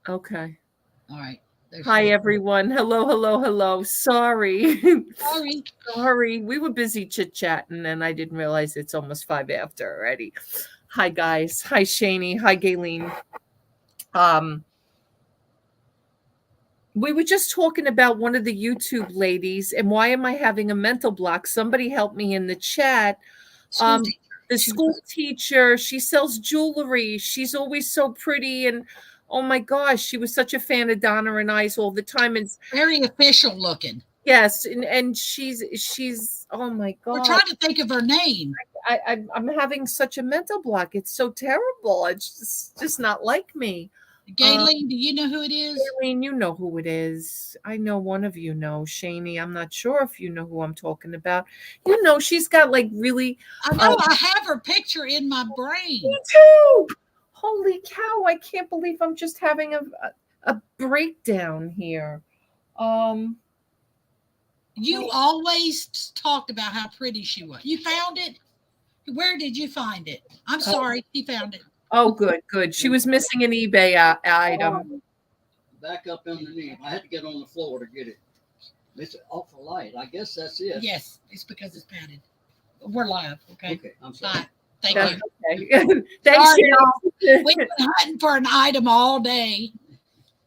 Okay. All right. Hi, everyone. Hello, hello, hello. Sorry. Sorry. Sorry. We were busy chit-chatting, and I didn't realize it's almost 5 after already. Hi, guys. Hi, Shani. Hi, Gayleen. We were just talking about one of the YouTube ladies, and why am I having a mental block? Somebody help me in the chat. The school teacher, she sells jewelry. She's always so pretty, and oh my gosh, she was such a fan of Donna and I's all the time. And very official looking. Yes, and she's oh my god. We're trying to think of her name. I'm having such a mental block. It's so terrible. It's just not like me. Gayleen, do you know who it is? Gayleen, you know who it is. I know one of you know. Shani, I'm not sure if you know who I'm talking about. You know, she's got like really. I know. I have her picture in my brain. Me too. Holy cow! I can't believe I'm just having a breakdown here. You always talked about how pretty she was. You found it? Where did you find it? I'm sorry, he found it. Oh, good, good. She was missing an eBay item. Back up underneath. I had to get on the floor to get it. It's awful light. I guess that's it. Yes, it's because it's padded. We're live, okay? Okay, I'm sorry. Bye. Thank you. Okay. Thanks, sorry, y'all. We've been hunting for an item all day,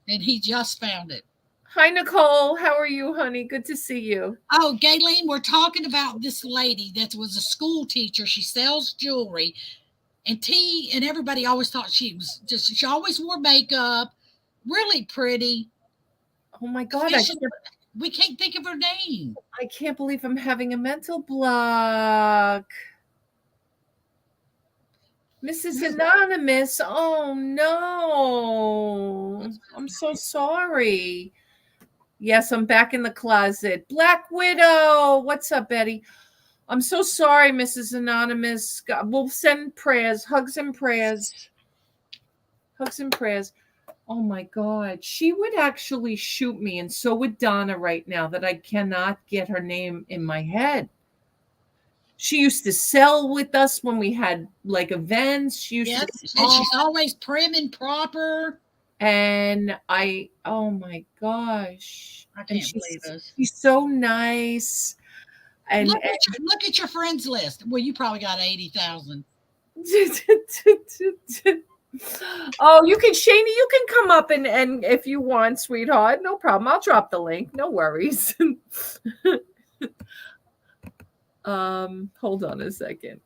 and he just found it. Hi, Nicole. How are you, honey? Good to see you. Oh, Gayleen, we're talking about this lady that was a school teacher. She sells jewelry. And T and everybody always thought she always wore makeup, really pretty. Oh my God. We can't think of her name. I can't believe I'm having a mental block. Mrs. Anonymous. Oh no. I'm so sorry. Yes, I'm back in the closet. Black Widow. What's up, Betty? I'm so sorry, Mrs. Anonymous. We'll send prayers, hugs and prayers. Hugs and prayers. Oh my God. She would actually shoot me, and so would Donna right now, that I cannot get her name in my head. She used to sell with us when we had like events. She used to, and she's always prim and proper. And oh my gosh. I can't believe this. She's so nice. And look at your friends list. Well, you probably got 80,000. Oh, you can, Shani, you can come up and if you want, sweetheart, no problem. I'll drop the link. No worries. Hold on a second.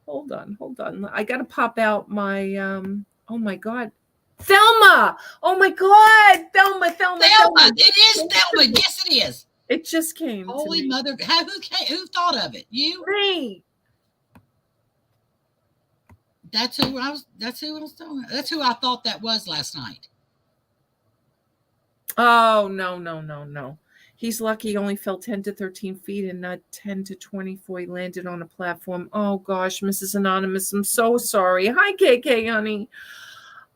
Hold on. I gotta pop out my oh my God. Thelma! Oh my God! Thelma! It is Thelma. Yes, it is. It just came. Holy mother! Who thought of it? You? Me. That's who I was. That's who I thought that was last night. Oh no! He's lucky he only fell 10 to 13 feet and not 10 to 24. He landed on a platform. Oh gosh, Mrs. Anonymous, I'm so sorry. Hi, KK, honey.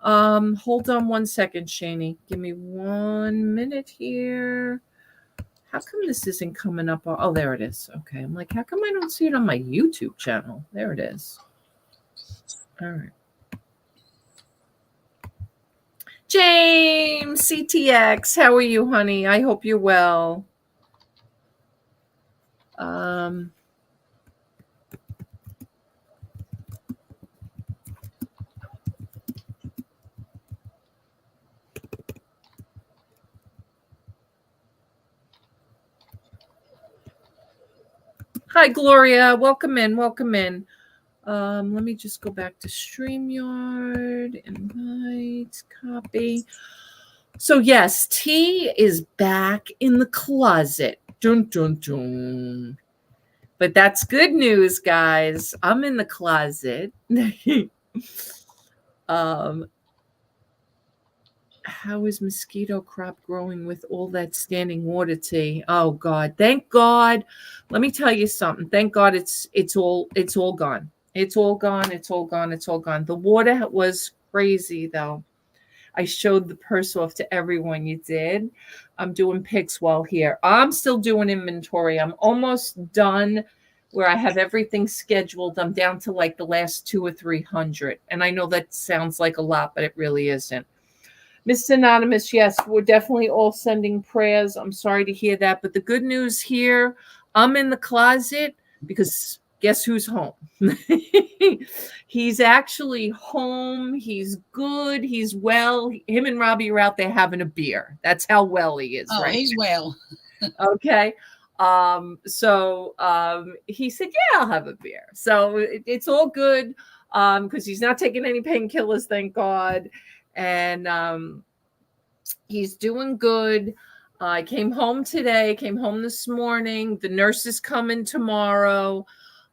Hold on 1 second, Shani. Give me 1 minute here. How come this isn't coming up? Oh, there it is. Okay. I'm like, how come I don't see it on my YouTube channel? There it is. All right. James, CTX, how are you, honey? I hope you're well. Hi, Gloria. Welcome in. Let me just go back to StreamYard. Invite, copy. So yes, T is back in the closet. Dun, dun, dun. But that's good news, guys. I'm in the closet. How is mosquito crop growing with all that standing water, T? Oh God, thank God. Let me tell you something. Thank God it's all gone. It's all gone. The water was crazy though. I showed the purse off to everyone. You did. I'm doing pics while here. I'm still doing inventory. I'm almost done where I have everything scheduled. I'm down to like the last 200 or 300. And I know that sounds like a lot, but it really isn't. Miss Anonymous, yes, we're definitely all sending prayers. I'm sorry to hear that. But the good news here, I'm in the closet because guess who's home? He's actually home. He's good. He's well. Him and Robbie are out there having a beer. That's how well he is, Oh, right? he's well. Okay. He said, yeah, I'll have a beer. So it's all good. Because he's not taking any painkillers, thank God. And he's doing good. I came home today, came home this morning. The nurse is coming tomorrow.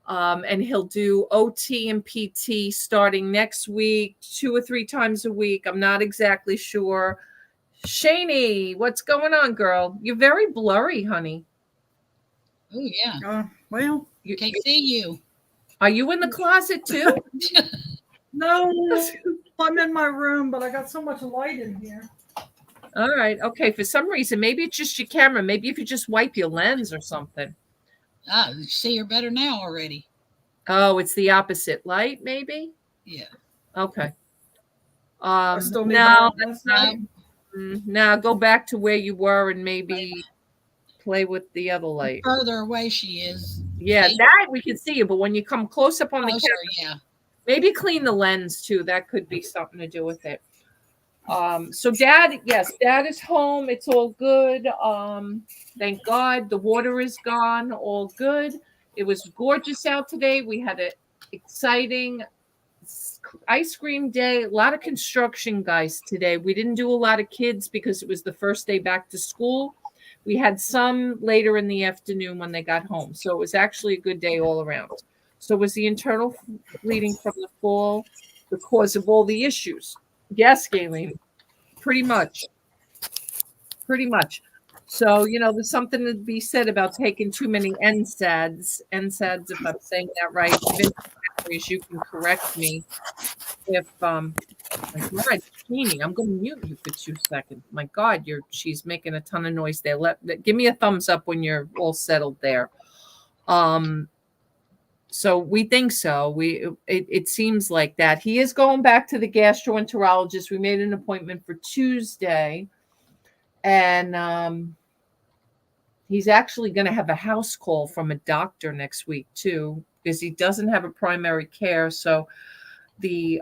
And he'll do OT and PT starting next week, 2 or 3 times a week. I'm not exactly sure. Shani, what's going on, girl? You're very blurry, honey. Oh, yeah. Well, Can't see you. Are you in the closet too? no, I'm in my room, but I got so much light in here. All right. Okay. For some reason, maybe it's just your camera. Maybe if you just wipe your lens or something. Ah, you see her better now already. Oh, it's the opposite light, maybe? Yeah. Okay. I still need Now, now go back to where you were and maybe play with the other light. Further away she is. Yeah, that we can see you, but when you come close up on the Closer, camera, yeah. maybe clean the lens too. That could be something to do with it. So Dad, yes, Dad is home. It's all good. Thank God the water is gone. All good. It was gorgeous out today. We had an exciting ice cream day. A lot of construction guys today. We didn't do a lot of kids because it was the first day back to school. We had some later in the afternoon when they got home. So it was actually a good day all around. So was the internal bleeding from the fall the cause of all the issues? Yes, Galen, pretty much. Pretty much. So, there's something to be said about taking too many NSAIDs. NSAIDs, if I'm saying that right. You can correct me if my God, Jeannie, I'm going to mute you for 2 seconds. My God, she's making a ton of noise there. Give me a thumbs up when you're all settled there. So we think so. It seems like that. He is going back to the gastroenterologist. We made an appointment for Tuesday, and he's actually going to have a house call from a doctor next week too, because he doesn't have a primary care. So the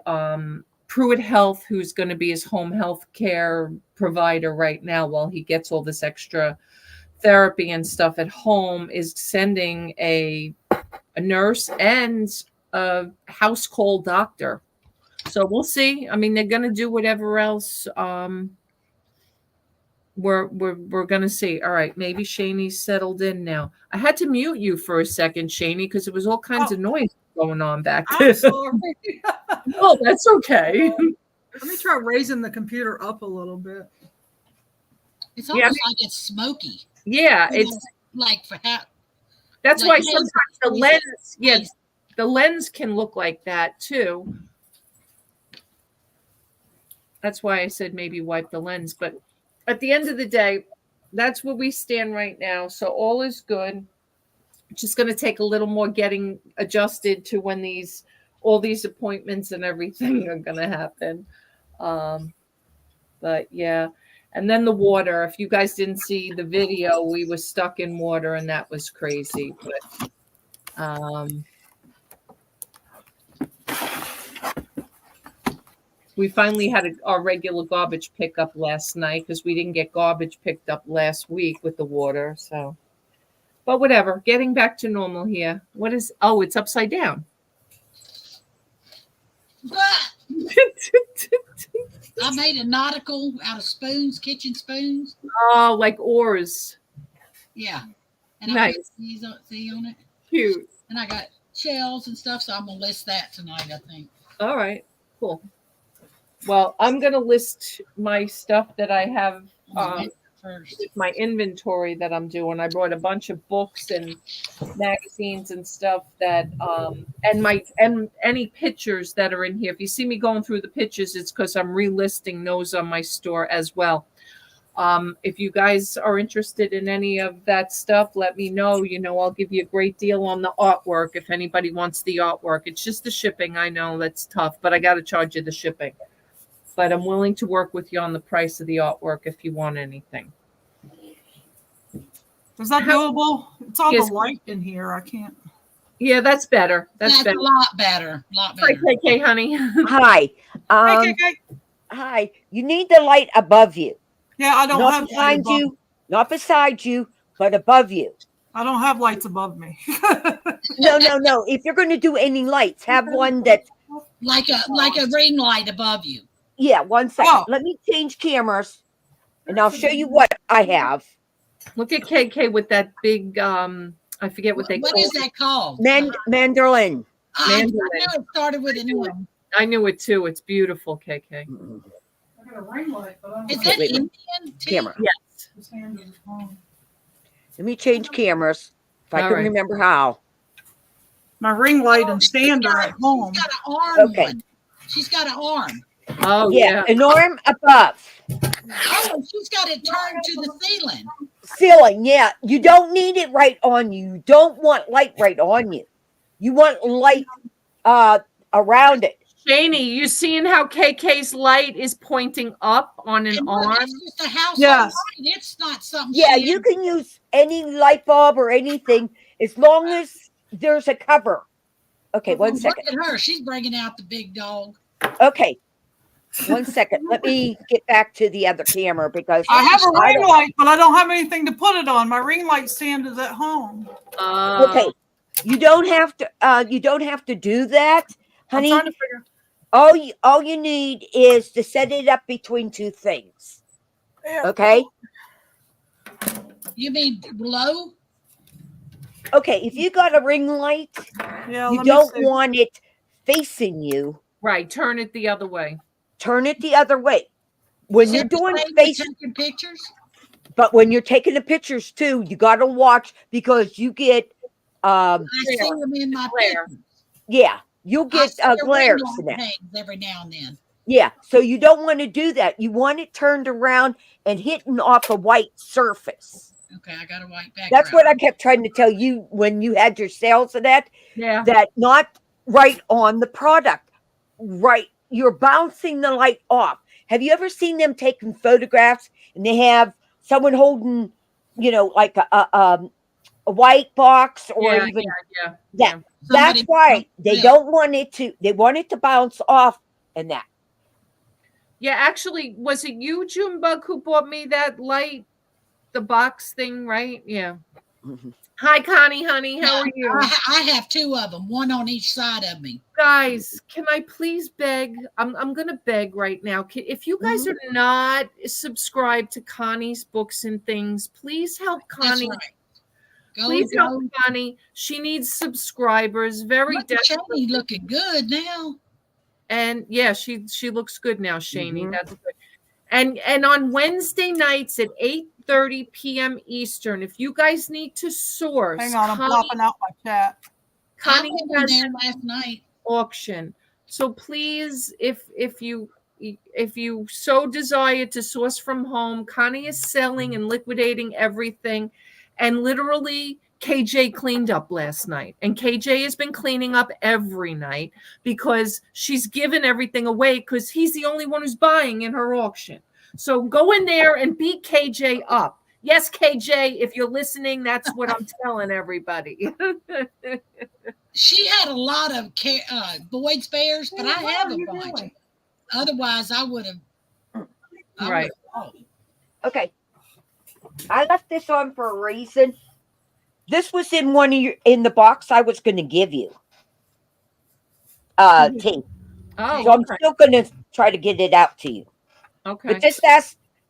Pruitt Health, who's going to be his home health care provider right now while he gets all this extra therapy and stuff at home, is sending a nurse and a house call doctor. So we'll see. I mean, they're going to do whatever else. We're going to see. All right. Maybe Shani's settled in now. I had to mute you for a second, Shani, because there was all kinds of noise going on back there. I'm sorry. Oh, that's okay. Let me try raising the computer up a little bit. It's almost like it's smoky. Yeah, it's like for half. That's like why sometimes the lens, yes, the lens can look like that too. That's why I said maybe wipe the lens. But at the end of the day, that's where we stand right now. So all is good. It's just going to take a little more getting adjusted to when all these appointments and everything are going to happen. But yeah. And then the water. If you guys didn't see the video, we were stuck in water and that was crazy. But we finally had our regular garbage pickup last night because we didn't get garbage picked up last week with the water. So, but whatever, getting back to normal here. It's upside down. I made a nautical out of spoons, kitchen spoons. Oh, like oars. Yeah. And nice. I put these on it. Cute. And I got shells and stuff, so I'm going to list that tonight, I think. All right. Cool. Well, I'm going to list my stuff that I have first. My inventory that I'm doing. I brought a bunch of books and magazines and stuff that and any pictures that are in here. If you see me going through the pictures, it's because I'm relisting those on my store as well. If you guys are interested in any of that stuff, let me know. I'll give you a great deal on the artwork if anybody wants the artwork. It's just the shipping. I know that's tough, but I got to charge you the shipping. but I'm willing to work with you on the price of the artwork if you want anything. Is that doable? It's all Yes. the light in here. I can't. Yeah, that's better. That's That's better. a lot better. A lot Hi, better. KK, honey. Hi. Hey. Hi. You need the light above you. Yeah, I don't Not have light behind above. you, not beside you, but above you. I don't have lights above me. No. If you're going to do any lights, have one that's Like a ring light above you. yeah. 1 second. Oh. Let me change cameras, and I'll show you what I have. Look at KK with that big, I forget what they What call is that called? Mandolin. I Mandolin. knew it started with an M. I knew it too. It's beautiful, KK. I got a ring light, but I don't Is Okay, that wait, Indian tea? Camera. Yes. His hand is wrong. Let me change cameras if I All can right. remember how. My ring light and stand are at home. She's got an arm Okay. one. She's got an arm. Oh, Yeah, yeah. an arm above. Oh, she's got it turned to the ceiling. Ceiling, yeah. You don't need it right on you. You don't want light right on you. You want light around it. Shaney, you seeing how KK's light is pointing up on an And look, arm? it's just a household Yes. light. It's not something. Yeah, she you had- can use any light bulb or anything as long as there's a cover. Okay, one Look second. at her. She's bringing out the big dog. Okay, 1 second. Let me get back to the other camera because I have a I ring don't- light, but I don't have anything to put it on. My ring light stand is at home. Okay, you don't have to. You don't have to do that, I'm honey. trying to figure. All you need is to set it up between two things. Yeah. Okay. You mean low? Okay, if you got a ring light, Yeah, you let me don't see. want it facing you. Right, turn it the other way. Turn it the other way. When Is you're it the doing same with face, taking pictures? but when you're taking the pictures too, you got to watch because you get, I see them in my Glare. pictures. yeah, you'll I get see the glares ring in light that. hangs every now and then. Yeah, so you don't want to do that. You want it turned around and hitting off a white surface. Okay, I got a white background. That's what I kept trying to tell you when you had your sales of that. Yeah. That not right on the product, right? You're bouncing the light off. Have you ever seen them taking photographs and they have someone holding, like a white box or Yeah, even yeah. yeah. Somebody- That's why they yeah. don't want it to. They want it to bounce off and that. Yeah, actually, was it you, Junebug, who bought me that light, the box thing, right? Yeah. Mhm. Hi, Connie, honey. How are you? I have two of them, one on each side of me. Guys, can I please beg? I'm gonna beg right now. If you guys are not subscribed to Connie's books and things, please help That's Connie. right. Go, Please go. help Connie. She needs subscribers very Look at desperately. Shani looking good now. And yeah, she looks good now, Shani. Mhm. That's good. And on Wednesday nights at 8:30 p.m. Eastern, if you guys need to source, Hang on, I'm popping out my chat. I Connie went in has there last night. auction. So please, if you so desire to source from home, Connie is selling and liquidating everything. And literally, KJ cleaned up last night. And KJ has been cleaning up every night because she's given everything away because he's the only one who's buying in her auction. So go in there and beat KJ up. Yes, KJ, if you're listening, that's what I'm telling everybody. She had a lot of Boyd spares, but I What have are a you bunch. doing? Otherwise, I would have. Right. Okay, I left this on for a reason. This was in one of in the box I was going to give you. T. Oh, So I'm okay. still going to try to get it out to you. Okay. But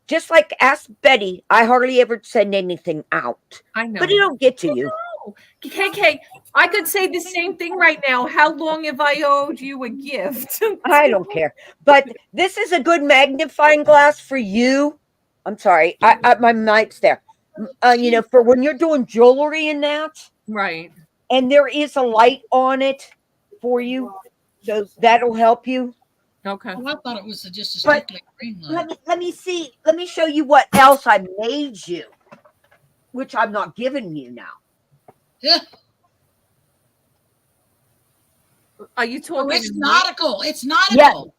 just like ask Betty, I hardly ever send anything out. I know. But it'll get to you. KK, I could say the same thing right now. How long have I owed you a gift? I don't care. But this is a good magnifying glass for you. I'm sorry. My mic's there. For when you're doing jewelry and that. Right. And there is a light on it for you. So that'll help you. Okay. Oh, I thought it was just a But strictly green light. Let me see. Let me show you what else I made you, which I'm not giving you now. Yeah. Are you Oh, talking? it's nautical. It's nautical.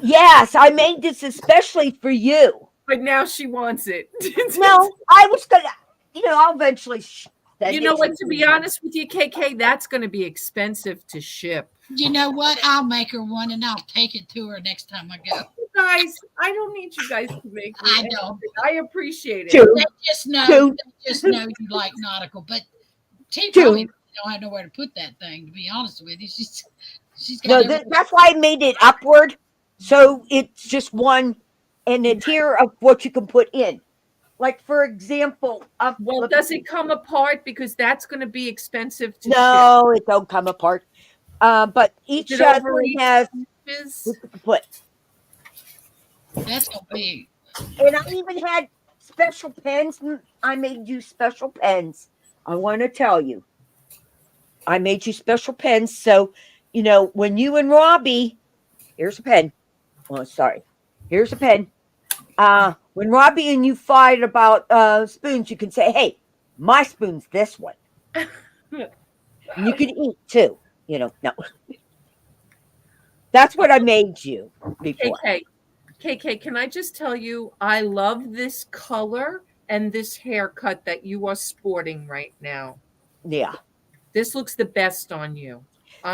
Yes, I made this especially for you. But now she wants it. No, I was gonna, I'll eventually send You it know to what? To be you. honest with you, KK, that's going to be expensive to ship. You know what? I'll make her one and I'll take it to her next time I go. You guys, I don't need you guys to make me I anything. know. I appreciate it. Two, They just know you like nautical, but T two. probably don't have nowhere to put that thing. To be honest with you, she's got No, everything. that's why I made it upward, so it's just one, and a tier of what you can put in. Like for example, Well, does it come apart? Because that's going to be expensive to ship. no, it don't come apart. But each Is it over thing 8 has inches? what you can put. That's gonna be. And I even had special pens. I made you special pens. I want to tell you, I made you special pens. So, when you and Robbie, here's a pen. Oh, sorry. Here's a pen. When Robbie and you fight about spoons, you can say, "Hey, my spoon's this one." And you can eat too. No. That's what I made you before. KK, can I just tell you, I love this color and this haircut that you are sporting right now. Yeah. This looks the best on you.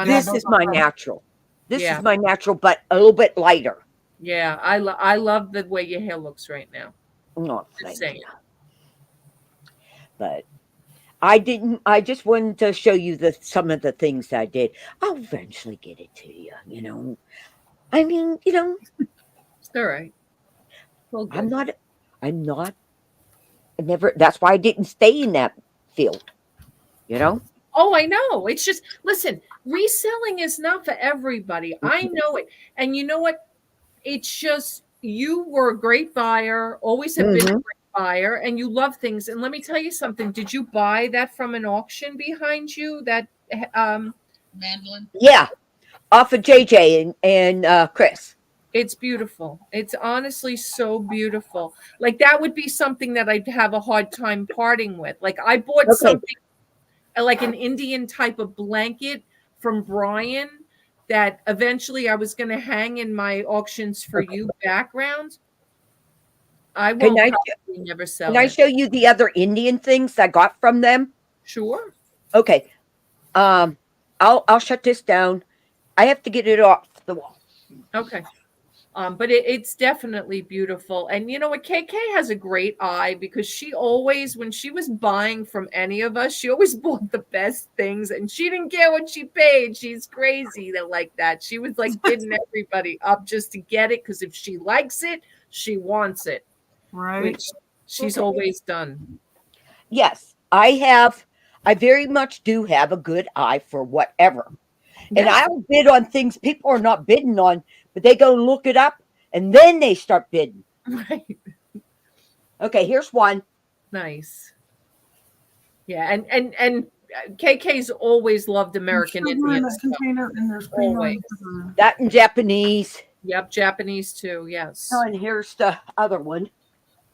This is my natural. This Yeah. is my natural, but a little bit lighter. Yeah, I love the way your hair looks right now. No, Just thank saying. you. But I just wanted to show you some of the things I did. I'll eventually get it to you, I mean, It's all right. Well, good. I'm not, I never, that's why I didn't stay in that field, Oh, I know. It's just, listen, reselling is not for everybody. I know it. And you know what? It's just, you were a great buyer, always have been a great buyer, and you love things. And let me tell you something. Did you buy that from an auction behind you? That Mandolin. Yeah, off of JJ and Chris. It's beautiful. It's honestly so beautiful. Like that would be something that I'd have a hard time parting with. Like I bought something like an Indian type of blanket from Brian that eventually I was going to hang in my auctions for you background. I will never sell Can I show you the other Indian things I got from them? Sure. Okay. I'll shut this down. I have to get it off the wall. Okay. But it's definitely beautiful. And you know what? KK has a great eye because she always, when she was buying from any of us, she always bought the best things and she didn't care what she paid. She's crazy like that. She was like bidding everybody up just to get it because if she likes it, she wants it. Right. Which she's always done. Yes, I very much do have a good eye for whatever. And I'll bid on things people are not bidding on, but they go look it up and then they start bidding. Right. Okay, here's one. Nice. Yeah, and KK's always loved American Indian stuff. And there's always. That in Japanese. Yep, Japanese too. Yes. Oh, and here's the other one.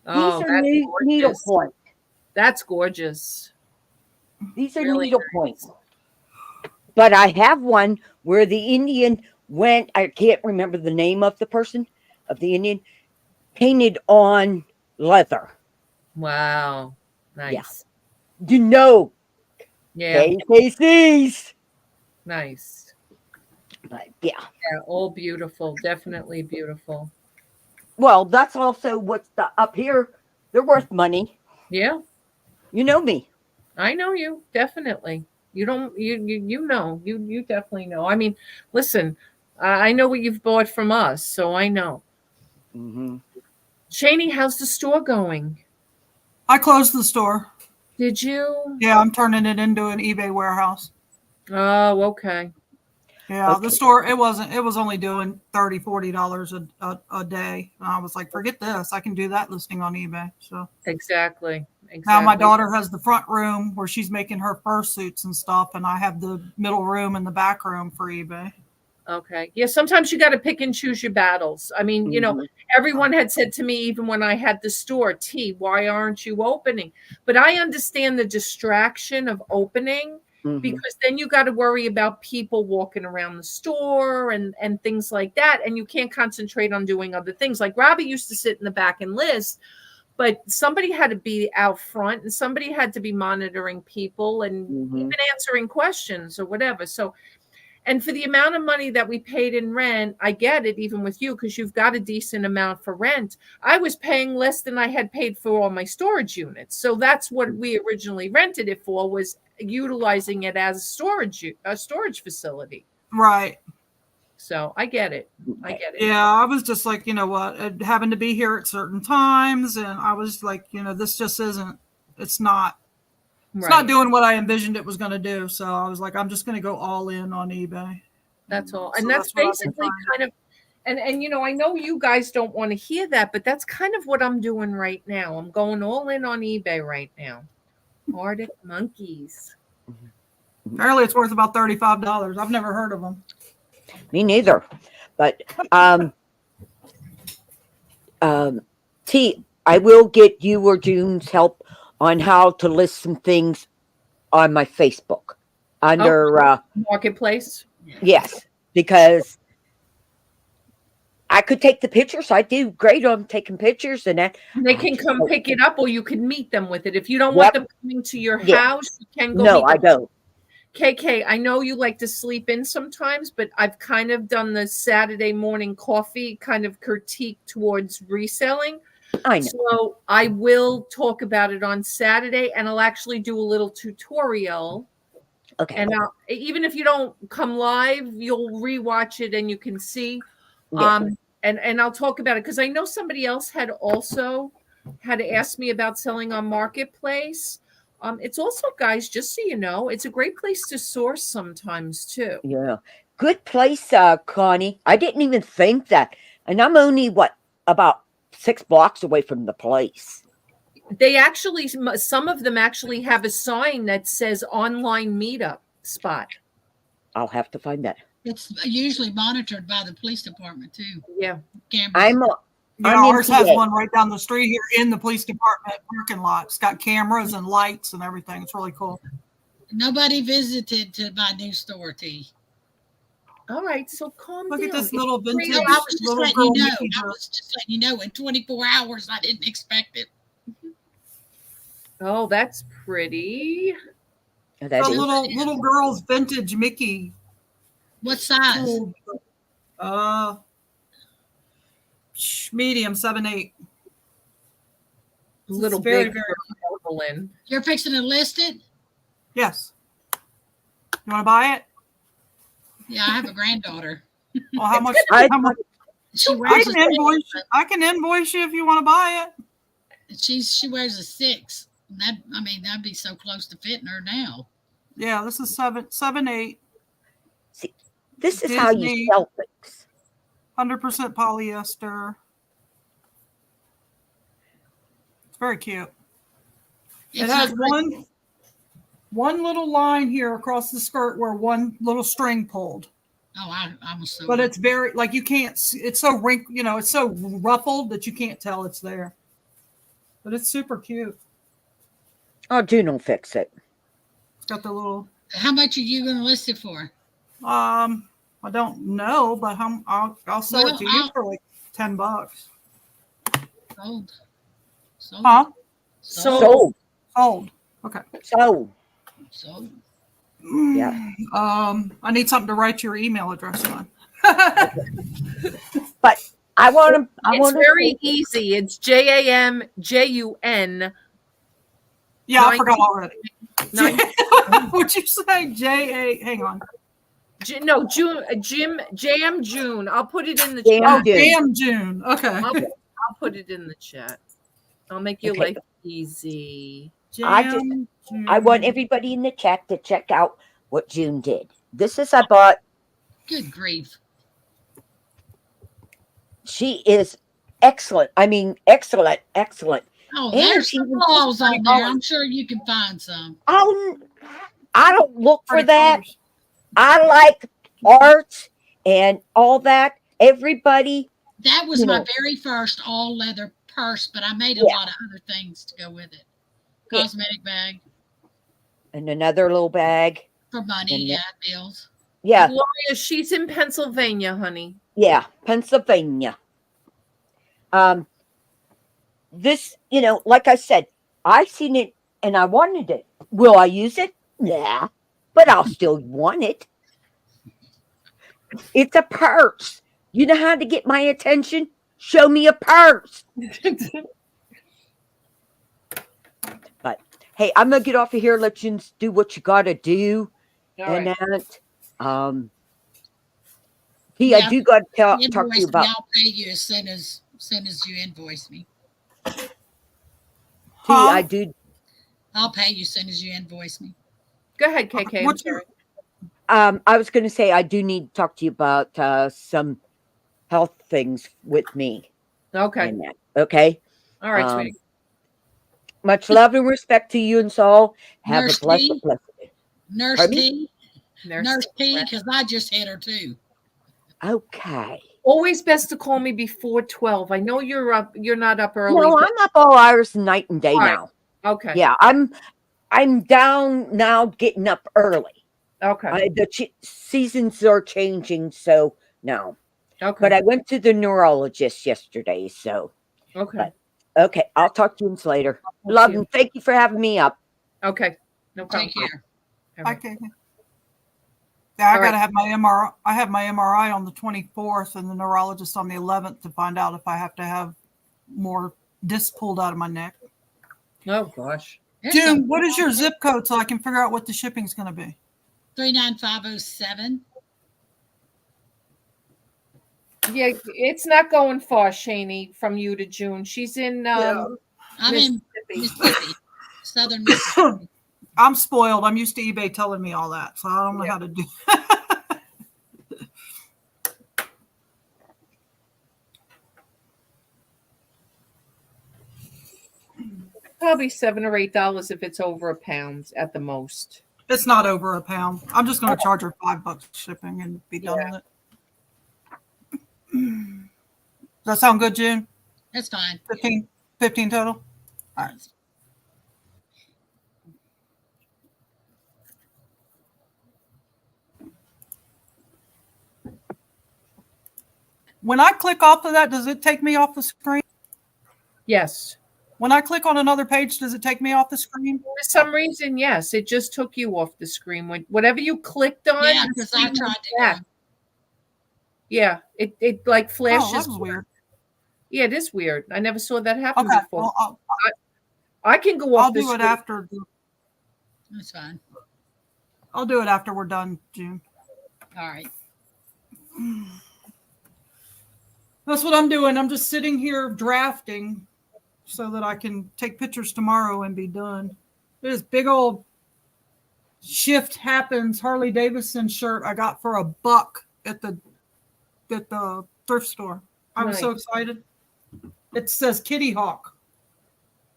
Oh, these are needlepoint. That's gorgeous. These are needlepoint. But I have one where the Indian went, I can't remember the name of the person, of the Indian, painted on leather. Wow. Nice. Yeah. KKC's. Nice. But yeah. Yeah, all beautiful. Definitely beautiful. Well, that's also what's up here. They're worth money. Yeah. You know me. I know you. Definitely. You don't, you know, you definitely know. I mean, listen, I know what you've bought from us, so I know. Mm-hmm. Shani, how's the store going? I closed the store. Did you? Yeah, I'm turning it into an eBay warehouse. Oh, okay. Yeah, the store, it was only doing $30, $40 a day. And I was like, forget this. I can do that listing on eBay. So Exactly. Now my daughter has the front room where she's making her fursuits and stuff, and I have the middle room and the back room for eBay. Okay. Yeah, sometimes you got to pick and choose your battles. I mean, you know, everyone had said to me, even when I had the store, T, why aren't you opening? But I understand the distraction of opening Mhm. because then you got to worry about people walking around the store and things like that, and you can't concentrate on doing other things. Like Robbie used to sit in the back and list, but somebody had to be out front and somebody had to be monitoring people and Mhm. even answering questions or whatever. So, and for the amount of money that we paid in rent, I get it, even with you, because you've got a decent amount for rent. I was paying less than I had paid for all my storage units. So that's what we originally rented it for, was utilizing it as a storage facility. Right. So I get it. I get it. Yeah, I was just like, you know what, having to be here at certain times, and I was like, you know, this just isn't. It's not Right. doing what I envisioned it was going to do. So I was like, I'm just going to go all in on eBay. That's all. So And that's what I've been basically trying kind of, and you know, I know you guys don't want to hear that, but that's kind of what I'm doing right now. I'm going all in on eBay right now. Arctic monkeys. Apparently it's worth about $35. I've never heard of them. Me neither. But T, I will get you or June's help on how to list some things on my Facebook under Marketplace. yes, because I could take the pictures. I do great on taking pictures and that. They can come pick it up, or you can meet them with it. If you don't Yep. want them coming to your Yeah. house, you can go No, meet I them. don't. KK, I know you like to sleep in sometimes, but I've kind of done the Saturday morning coffee kind of critique towards reselling. I know. So I will talk about it on Saturday, and I'll actually do a little tutorial. Okay. And even if you don't come live, you'll rewatch it and you can see. Yeah. And I'll talk about it because I know somebody else had also had asked me about selling on Marketplace. It's also, guys, just so you know, it's a great place to source sometimes too. Yeah. Good place, Connie. I didn't even think that. And I'm only about 6 blocks away from the place. They actually, some of them actually have a sign that says online meetup spot. I'll have to find that. It's usually monitored by the police department too. Yeah. Cameras. Yeah, I'm in ours has PA. one right down the street here in the police department parking lot. It's got cameras and lights and everything. It's really cool. Nobody visited to my new store, T. All right, so calm Look down. at this little vintage No, I was just little letting girl you know. Mickey I dress. was just letting you know. In 24 hours, I didn't expect it. Oh, that's pretty. That The is. little girl's vintage Mickey. What size? Medium 7/8. Little very, big very for Evelyn. You're fixing to list it? Yes. You want to buy it? Yeah, I have a granddaughter. Well, how much? I- How much? She I wears can invoice. I can invoice you if you want to buy it. she wears a 6. That'd be so close to fitting her now. Yeah, this is 7/8. See, this is how you Disney. sell things. 100% polyester. It's very cute. It It's has not- one little line here across the skirt where one little string pulled. Oh, I'm assuming. But it's very, like, you can't, it's so it's so ruffled that you can't tell it's there. But it's super cute. Oh, June will fix it. It's got the little, How much are you going to list it for? I don't know, but I'll sell it to you Well, for like $10. Sold. Huh? Sold. Sold. Okay. Sold. Sold. Yeah. I need something to write your email address on. But I want to. It's very easy. It's JAMJUN. Yeah, I 90 forgot already. 90 What'd you say? Hang on. No, JM June. I'll put it in the Jam chat. June. Damn June. Okay. I'll put it in the chat. I'll make your Okay. life easy. Jam I want June. everybody in the chat to check out what June did. This is I bought. Good grief. She is excellent. I mean, excellent. Oh, And there's she some was flaws on just there. like, I'm sure you can find some. I don't look for Pretty that. colors. I like art and all that. Everybody, That was You my know. very first all leather purse, but I made a Yeah. lot of other things to go with it. Yeah. Cosmetic bag. and another little bag. For money, And yeah, bills. yeah, Gloria, she's in Pennsylvania, honey. yeah, Pennsylvania. This, like I said, I seen it and I wanted it. Will I use it? Nah, but I'll still want it. It's a purse. You know how to get my attention? Show me a purse. But hey, I'm gonna get off of here. Let you do what you gotta do. All And right. that, P, I Yeah, do gotta talk to you invoice me. about. I'll pay you as soon as you invoice me. P, Huh? I do. I'll pay you as soon as you invoice me. Go ahead, KK. I'm What's your- sorry. I was gonna say I do need to talk to you about some health things with me. Okay. And that. Okay. All right, Um, sweetie. Much love and respect to you and Saul. Have Nurse a blessed, T? blessed day. Nurse Pardon me? T, Nurse T, because I just hit her too. Okay. Always best to call me before 12. I know you're up. You're not up early. No, but- I'm up all hours, night and day All right. now. Okay. Yeah, I'm down now, getting up early. Okay. The seasons are changing, so no. Okay. But I went to the neurologist yesterday, so Okay. okay. I'll talk to you later. Talk Love to you. and thank you for having me up. Okay. No problem. Take care. All Bye, right. KK. Yeah, I All right. gotta have my MRI. I have my MRI on the 24th and the neurologist on the 11th to find out if I have to have more discs pulled out of my neck. Oh gosh. There's June, some what is your zip code so I can figure out what the shipping's going to be? 39507. Yeah, it's not going far, Shani, from you to June. She's in I'm in Mississippi. Mississippi, Southern Mississippi. I'm spoiled. I'm used to eBay telling me all that, so I don't know Yeah. how to do. Probably $7 or $8 if it's over £1 at the most. It's not over £1. I'm just going to charge her $5 shipping and be done with it. Does that sound good, June? That's fine. 15 total. All right. When I click off of that, does it take me off the screen? Yes. When I click on another page, does it take me off the screen? For some reason, yes, it just took you off the screen. Whatever you clicked on, Yeah, the because I screen tried went to back. Yeah, it like Oh, flashes. that was weird. Yeah, it is weird. I never saw that happen Okay, before. well, I can go off I'll the do it screen. after. That's fine. I'll do it after we're done, June. All right. That's what I'm doing. I'm just sitting here drafting so that I can take pictures tomorrow and be done. This big old shift happens Harley Davidson shirt I got for $1 at the thrift store. I was so Nice. excited. It says Kitty Hawk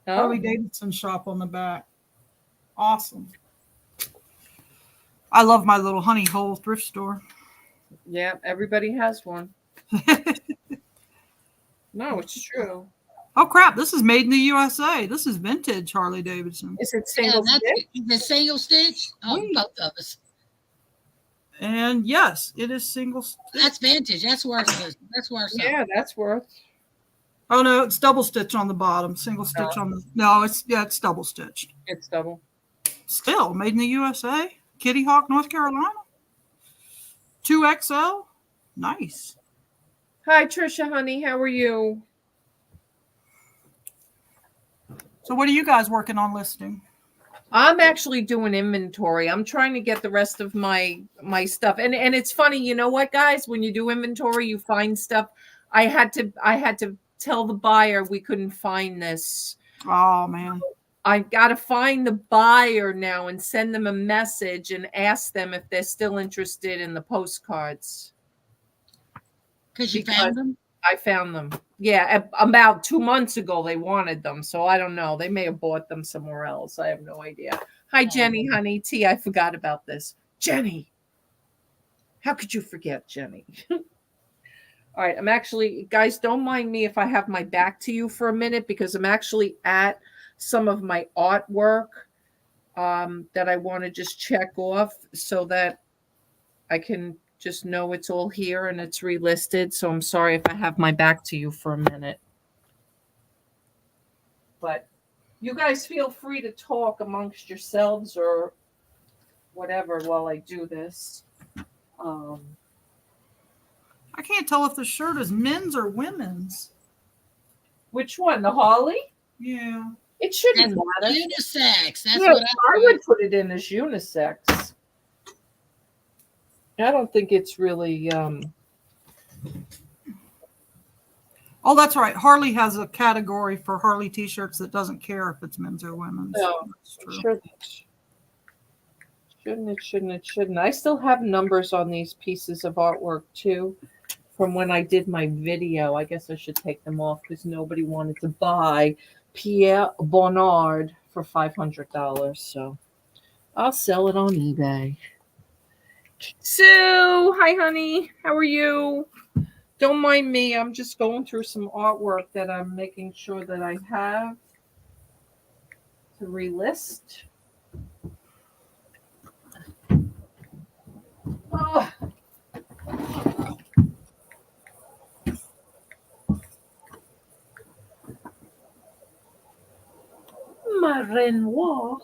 Oh, Harley Davidson shop on the back. Awesome. I love my little honey hole thrift store. yeah, everybody has one. No, it's true. Oh crap, this is made in the USA. This is vintage Harley Davidson. Is it Yeah, single that's stick? the single stitch. Oh, Sweet. both of us. And yes, it is single stitch. That's vintage. That's worth it. That's worth something. Yeah, that's worth. Oh no, it's double stitch on the bottom, single stitch on the it's double stitched. It's double. Still made in the USA. Kitty Hawk, North Carolina. 2XL. Nice. Hi, Trisha, honey. How are you? So what are you guys working on listing? I'm actually doing inventory. I'm trying to get the rest of my stuff. And it's funny, you know what, guys? When you do inventory, you find stuff. I had to tell the buyer we couldn't find this. Oh man. I got to find the buyer now and send them a message and ask them if they're still interested in the postcards. Because you Because- found them? I found them. Yeah, about 2 months ago they wanted them, so I don't know. They may have bought them somewhere else. I have no idea. Hi, Jenny, honey. T, I forgot about this. Jenny, how could you forget, Jenny? All right, I'm actually, guys, don't mind me if I have my back to you for a minute because I'm actually at some of my artwork that I want to just check off so that I can just know it's all here and it's relisted. So I'm sorry if I have my back to you for a minute. But you guys feel free to talk amongst yourselves or whatever while I do this. I can't tell if the shirt is men's or women's. Which one? The Holly? Yeah. It shouldn't matter. Unisex. That's Yeah, what I would put it in as unisex. I don't think it's really Oh, that's right. Harley has a category for Harley t-shirts that doesn't care if it's men's or women's. no, That's true. Shouldn't. I still have numbers on these pieces of artwork too from when I did my video. I guess I should take them off because nobody wanted to buy Pierre Bonnard for $500. So I'll sell it on eBay. Sue, hi honey. How are you? Don't mind me. I'm just going through some artwork that I'm making sure that I have to relist. Oh. My Renoir.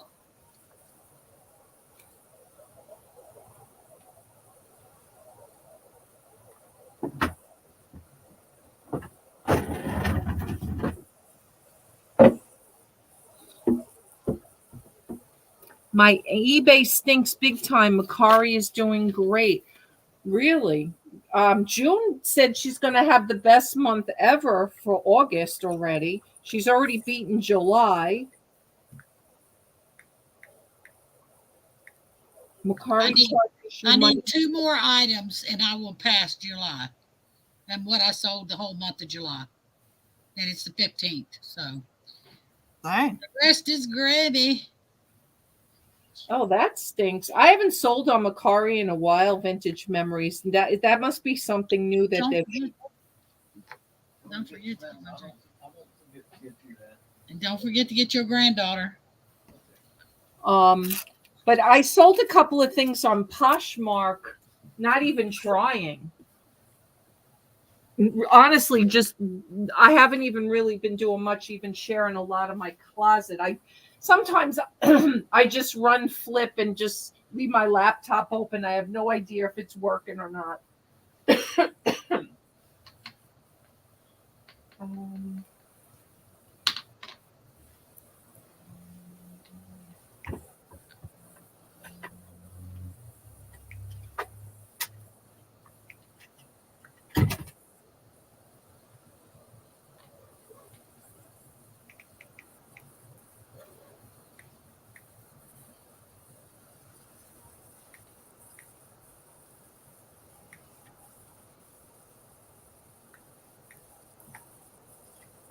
My eBay stinks big time. Makari is doing great. Really? June said she's going to have the best month ever for August already. She's already beaten July. Makari, I need 2 more items and I will pass July. And what I sold the whole month of July. And it's the 15th. So Dang. the rest is gravy. Oh, that stinks. I haven't sold on Makari in a while, Vintage Memories. That must be something new that they've. Don't forget to and don't forget to get your granddaughter. But I sold a couple of things on Poshmark, not even trying. Honestly, just I haven't even really been doing much, even sharing a lot of my closet. Sometimes I just run flip and just leave my laptop open. I have no idea if it's working or not.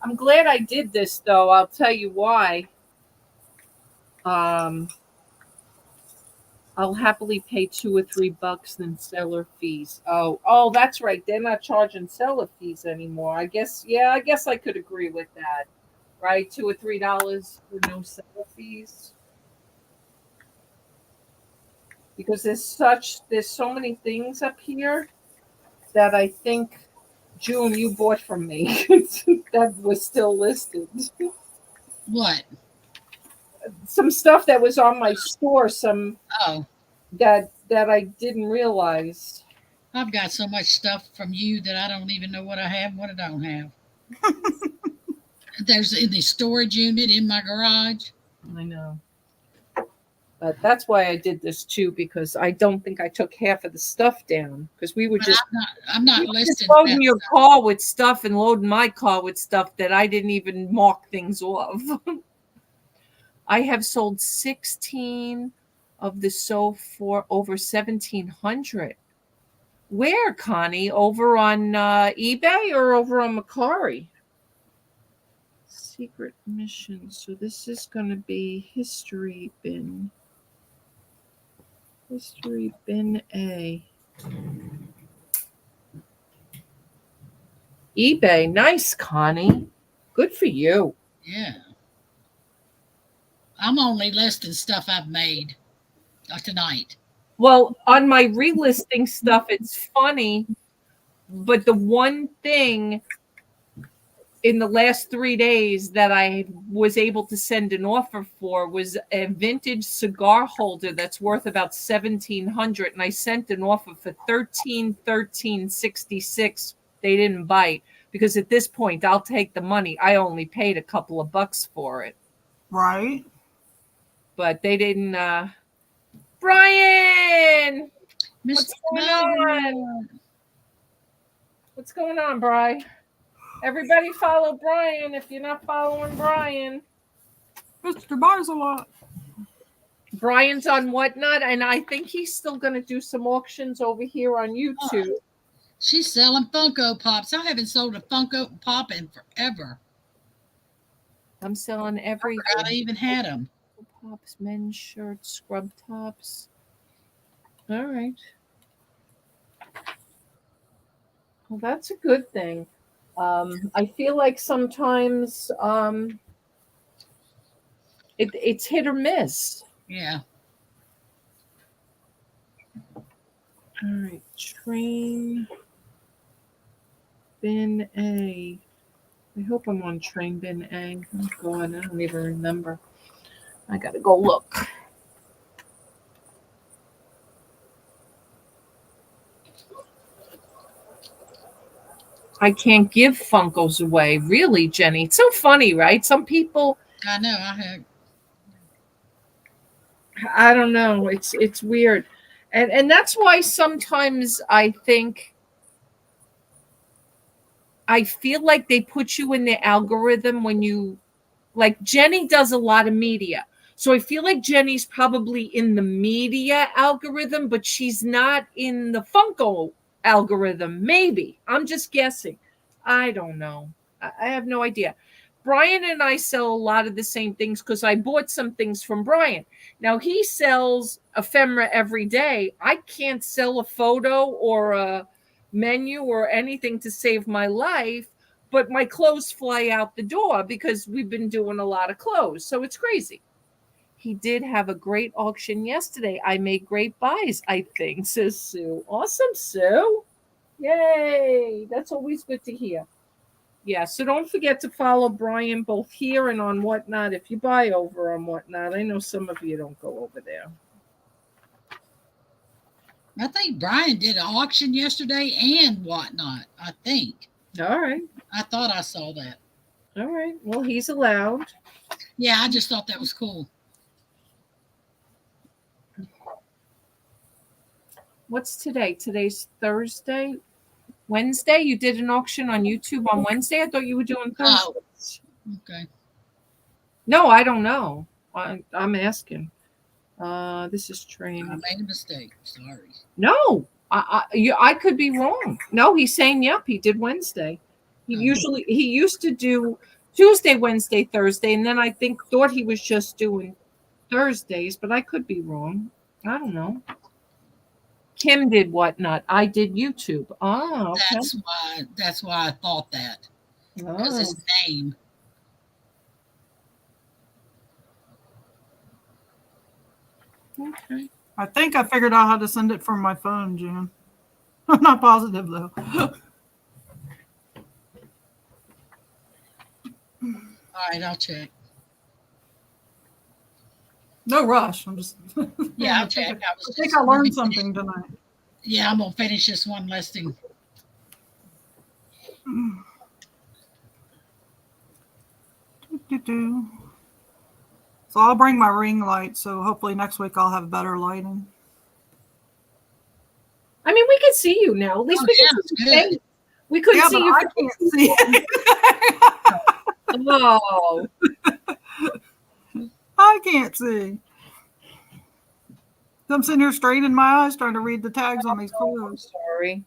I'm glad I did this, though. I'll tell you why. I'll happily pay $2 or $3 than seller fees. Oh, that's right. They're not charging seller fees anymore. I guess I could agree with that. Right? $2 or $3 for no seller fees. Because there's so many things up here that I think June you bought from me that was still listed. What? Some stuff that was on my store, that I didn't realize. I've got so much stuff from you that I don't even know what I have and what I don't have. There's in the storage unit in my garage. I know. But that's why I did this too, because I don't think I took half of the stuff down because we were just I'm not listing loading your car with stuff and loading my car with stuff that I didn't even mark things off. I have sold 16 of the for over 1,700. Where, Connie? Over on eBay or over on Makari? Secret mission. So this is going to be history bin. History bin A. eBay. Nice, Connie. Good for you. Yeah. I'm only listing stuff I've made tonight. Well, on my relisting stuff, it's funny, but the one thing in the last 3 days that I was able to send an offer for was a vintage cigar holder that's worth about 1,700, and I sent an offer for 1366. They didn't bite because at this point I'll take the money. I only paid a couple of bucks for it, Right. but they didn't. Brian, what's going on? What's going on, Brian? Everybody follow Brian if you're not following Brian. Mr. Buys a lot. Brian's on Whatnot, and I think he's still going to do some auctions over here on YouTube. She's selling Funko Pops. I haven't sold a Funko Pop in forever. I'm selling everything. I forgot I even had them. Pops, men's shirts, scrub tops. All right. Well, that's a good thing. I feel like sometimes it's hit or miss. Yeah. All right, train bin A. I hope I'm on train bin A. Oh God, I don't even remember. I gotta go look. I can't give Funkos away. Really, Jenny? It's so funny, right? Some people, I know. I don't know. It's weird. And that's why sometimes I think I feel like they put you in the algorithm when you, like, Jenny does a lot of media. So I feel like Jenny's probably in the media algorithm, but she's not in the Funko algorithm. Maybe. I'm just guessing. I don't know. I have no idea. Brian and I sell a lot of the same things because I bought some things from Brian. Now he sells ephemera every day. I can't sell a photo or a menu or anything to save my life, but my clothes fly out the door because we've been doing a lot of clothes. So it's crazy. He did have a great auction yesterday. I made great buys, I think, says Sue. Awesome, Sue. Yay. That's always good to hear. Yeah, so don't forget to follow Brian both here and on Whatnot. If you buy over on Whatnot, I know some of you don't go over there. I think Brian did an auction yesterday and Whatnot. I think. All right. I thought I saw that. All right. Well, he's allowed. Yeah, I just thought that was cool. What's today? Today's Thursday. Wednesday? You did an auction on YouTube on Wednesday? I thought you were doing Thursday. Oh, okay. No, I don't know. I'm asking. This is train. I made a mistake. Sorry. No, I could be wrong. No, he's saying yep, he did Wednesday. He used to do Tuesday, Wednesday, Thursday, and then I thought he was just doing Thursdays, but I could be wrong. I don't know. Kim did Whatnot. I did YouTube. Oh, okay. That's why I thought that. Because his name. Okay. I think I figured out how to send it from my phone, Jan. I'm not positive though. All right, I'll check. No rush. I'm just. Yeah, I'll check. I think I learned something tonight. Yeah, I'm gonna finish this one listing. So I'll bring my ring light. So hopefully next week I'll have better lighting. I mean, we can see you now. At least we can see your face. We couldn't see you. I can't see it. Oh. I can't see. I'm sitting here straining my eyes trying to read the tags on these clothes. Sorry.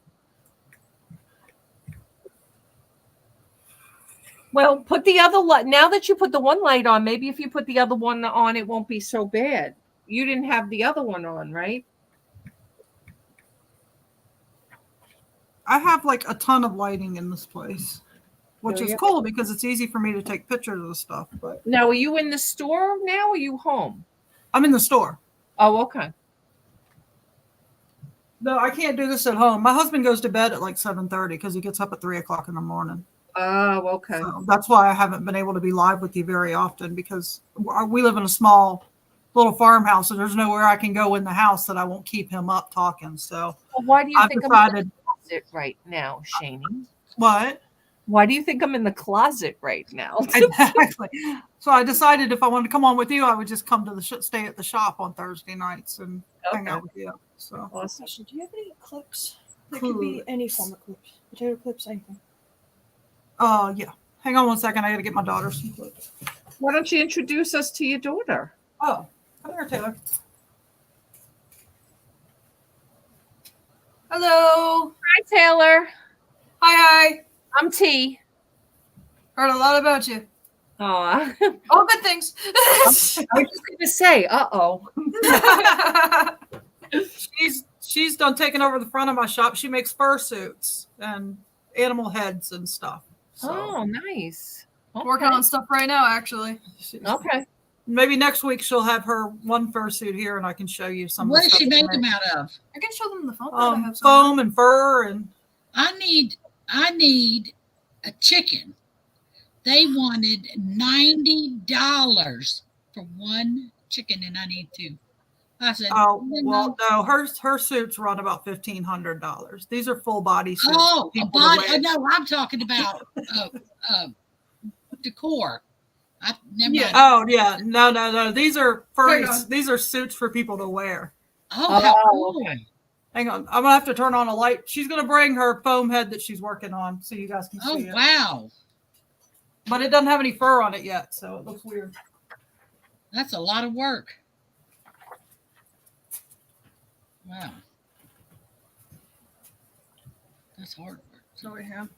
Well, put the other light. Now that you put the one light on, maybe if you put the other one on, it won't be so bad. You didn't have the other one on, right? I have like a ton of lighting in this place. which There is you cool because it's easy for me to take pictures of stuff. But Now, are you in the store now? Or are you home? I'm in the store. Oh, okay. No, I can't do this at home. My husband goes to bed at like 7:30 because he gets up at 3 o'clock in the morning. Oh, okay. So that's why I haven't been able to be live with you very often, because we live in a small little farmhouse, and there's nowhere I can go in the house that I won't keep him up talking. So Well, why do you I've think I'm in decided the closet right now, Shani? what? Why do you think I'm in the closet right now? Exactly. So I decided if I wanted to come on with you, I would just come to the stay at the shop on Thursday nights and hang Okay. out with you. So Awesome. Question: do you have any clips? It could be any form of clips. Potato clips, anything. yeah. Hang on 1 second. I got to get my daughter some clips. Why don't you introduce us to your daughter? Oh, come here, Taylor. Hello. Hi, Taylor. Hi. I'm T. Heard a lot about you. Aw. All good things. I was just going to say, uh-oh. She's done taking over the front of my shop. She makes fursuits and animal heads and stuff. So Oh, nice. Okay. working on stuff right now, actually. Okay. Maybe next week she'll have her one fursuit here, and I can show you some. What of the does she stuff make them out of? I can show them the foam. Foam and fur and. I need a chicken. They wanted $90 for one chicken, and I need two. I said, Oh well, no, her suits run about $1,500. These are full body suits. Oh, a people to body. wear. No, I'm talking about decor. Never Yeah. mind. Oh yeah. No. These are furry. These are suits for people to wear. Oh, how cool. Okay. Hang on, I'm gonna have to turn on a light. She's gonna bring her foam head that she's working on, so you guys can Oh, see it. wow. But it doesn't have any fur on it yet, so it looks weird. That's a lot of work. Wow. That's hard work. So we have.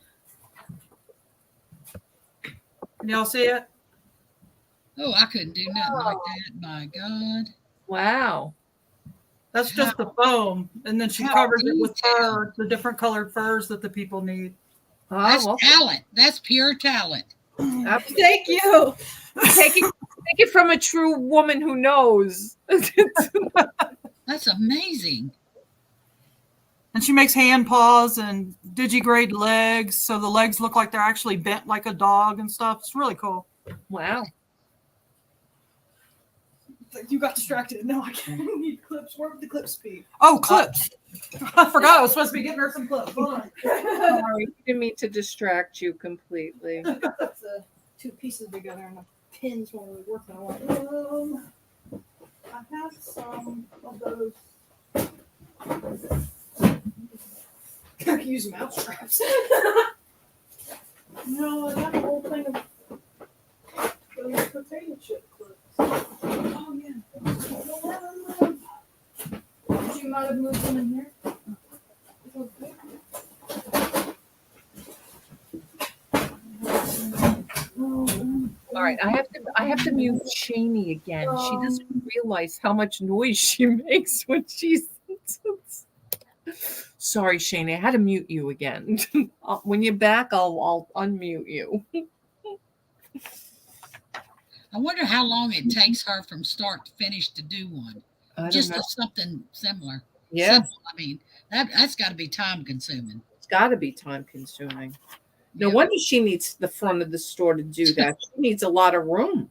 Can y'all see it? Oh, I couldn't do nothing like that. My God. Wow. That's just the foam, and then she How covers it with detailed. fur, the different colored furs that the people need. That's Oh, okay. talent. That's pure talent. Thank you. Take it from a true woman who knows. That's amazing. And she makes hand paws and digigrade legs, so the legs look like they're actually bent like a dog and stuff. It's really cool. Wow. You got distracted. No, I can't. I need clips. Where would the clips be? Oh, clips! I forgot I was supposed to be getting her some clips. Hold on. Sorry, didn't mean to distract you completely. That's two pieces together, and the pins weren't really working. I have some of those. I can use mouse traps. No, I got a whole thing of those potato chip clips. Oh, yeah. You might have moved them in here. All right, I have to mute Shani again. She doesn't realize how much noise she makes when she's. Sorry, Shani, I had to mute you again. When you're back, I'll unmute you. I wonder how long it takes her from start to finish to do one. I don't Just know. something similar. Yeah, Simple. I mean, that's got to be time consuming. it's got to be time consuming. No Yeah, wonder she needs the front of the store to do that. She needs a lot of room.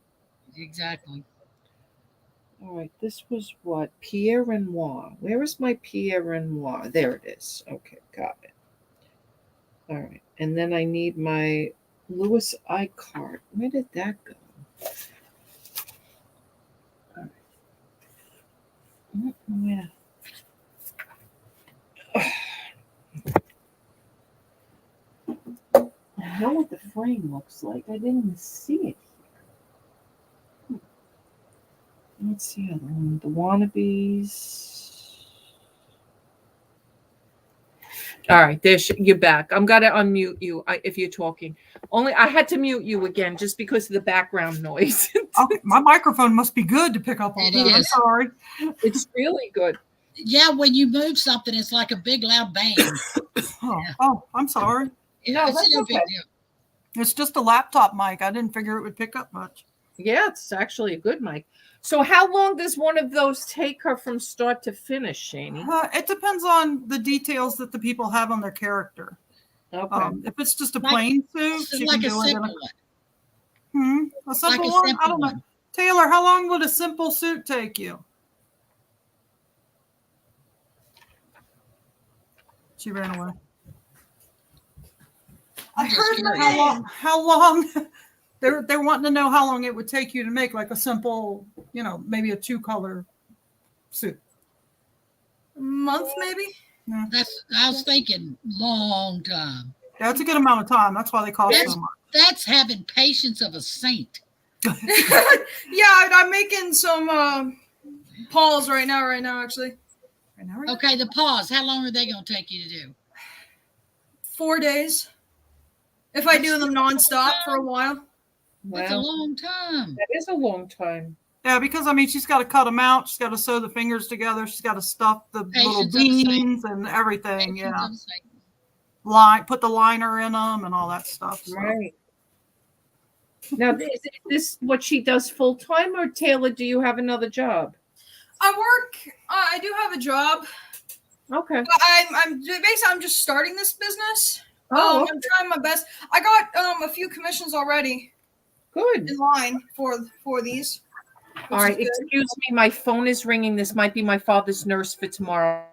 exactly. All right, this was what? Pierre Renoir. Where is my Pierre Renoir? There it is. Okay, got it. All right, and then I need my Louis I card. Where did that go? All right. Yeah. I know what the frame looks like. I didn't even see it here. Let's see the other one. The wannabes. All right, you're back. I'm gonna unmute you if you're talking. Only I had to mute you again just because of the background noise. Okay, my microphone must be good to pick up all It that. I'm is. sorry. It's really good. Yeah, when you move something, it's like a big loud bang. Oh, I'm sorry. No, It's that's no big okay. deal. It's just a laptop mic. I didn't figure it would pick up much. Yeah, it's actually a good mic. So how long does one of those take her from start to finish, Shani? It depends on the details that the people have on their character. Okay. If it's just a plain suit, she like can a do it in simple a, one. a simple Like a one. simple I don't know. one. Taylor, how long would a simple suit take you? She ran away. I just heard curious. how long they're wanting to know how long it would take you to make like a simple, maybe a 2-color suit. A month, maybe? Yeah. I was thinking long time. That's a good amount of time. That's why they cost so much. That's having patience of a saint. Yeah, I'm making some paws right now, actually. Right now. Okay, the pause. How long are they going to take you to do? 4 days. If I do them nonstop for a while. That's a long time. That is a long time. Yeah, because she's got to cut them out. She's got to sew the fingers together. She's got to stuff the little Patience of a saint. beans and everything. Patience Yeah, of a saint. put the liner in them and all that stuff. So. Right. Now, is this what she does full time, or Taylor, do you have another job? I work. I do have a job. Okay. But I'm just starting this business. Oh, I'm trying my best. I got a few commissions already good. in line for these. All right. Excuse me, my phone is ringing. This might be my father's nurse for tomorrow.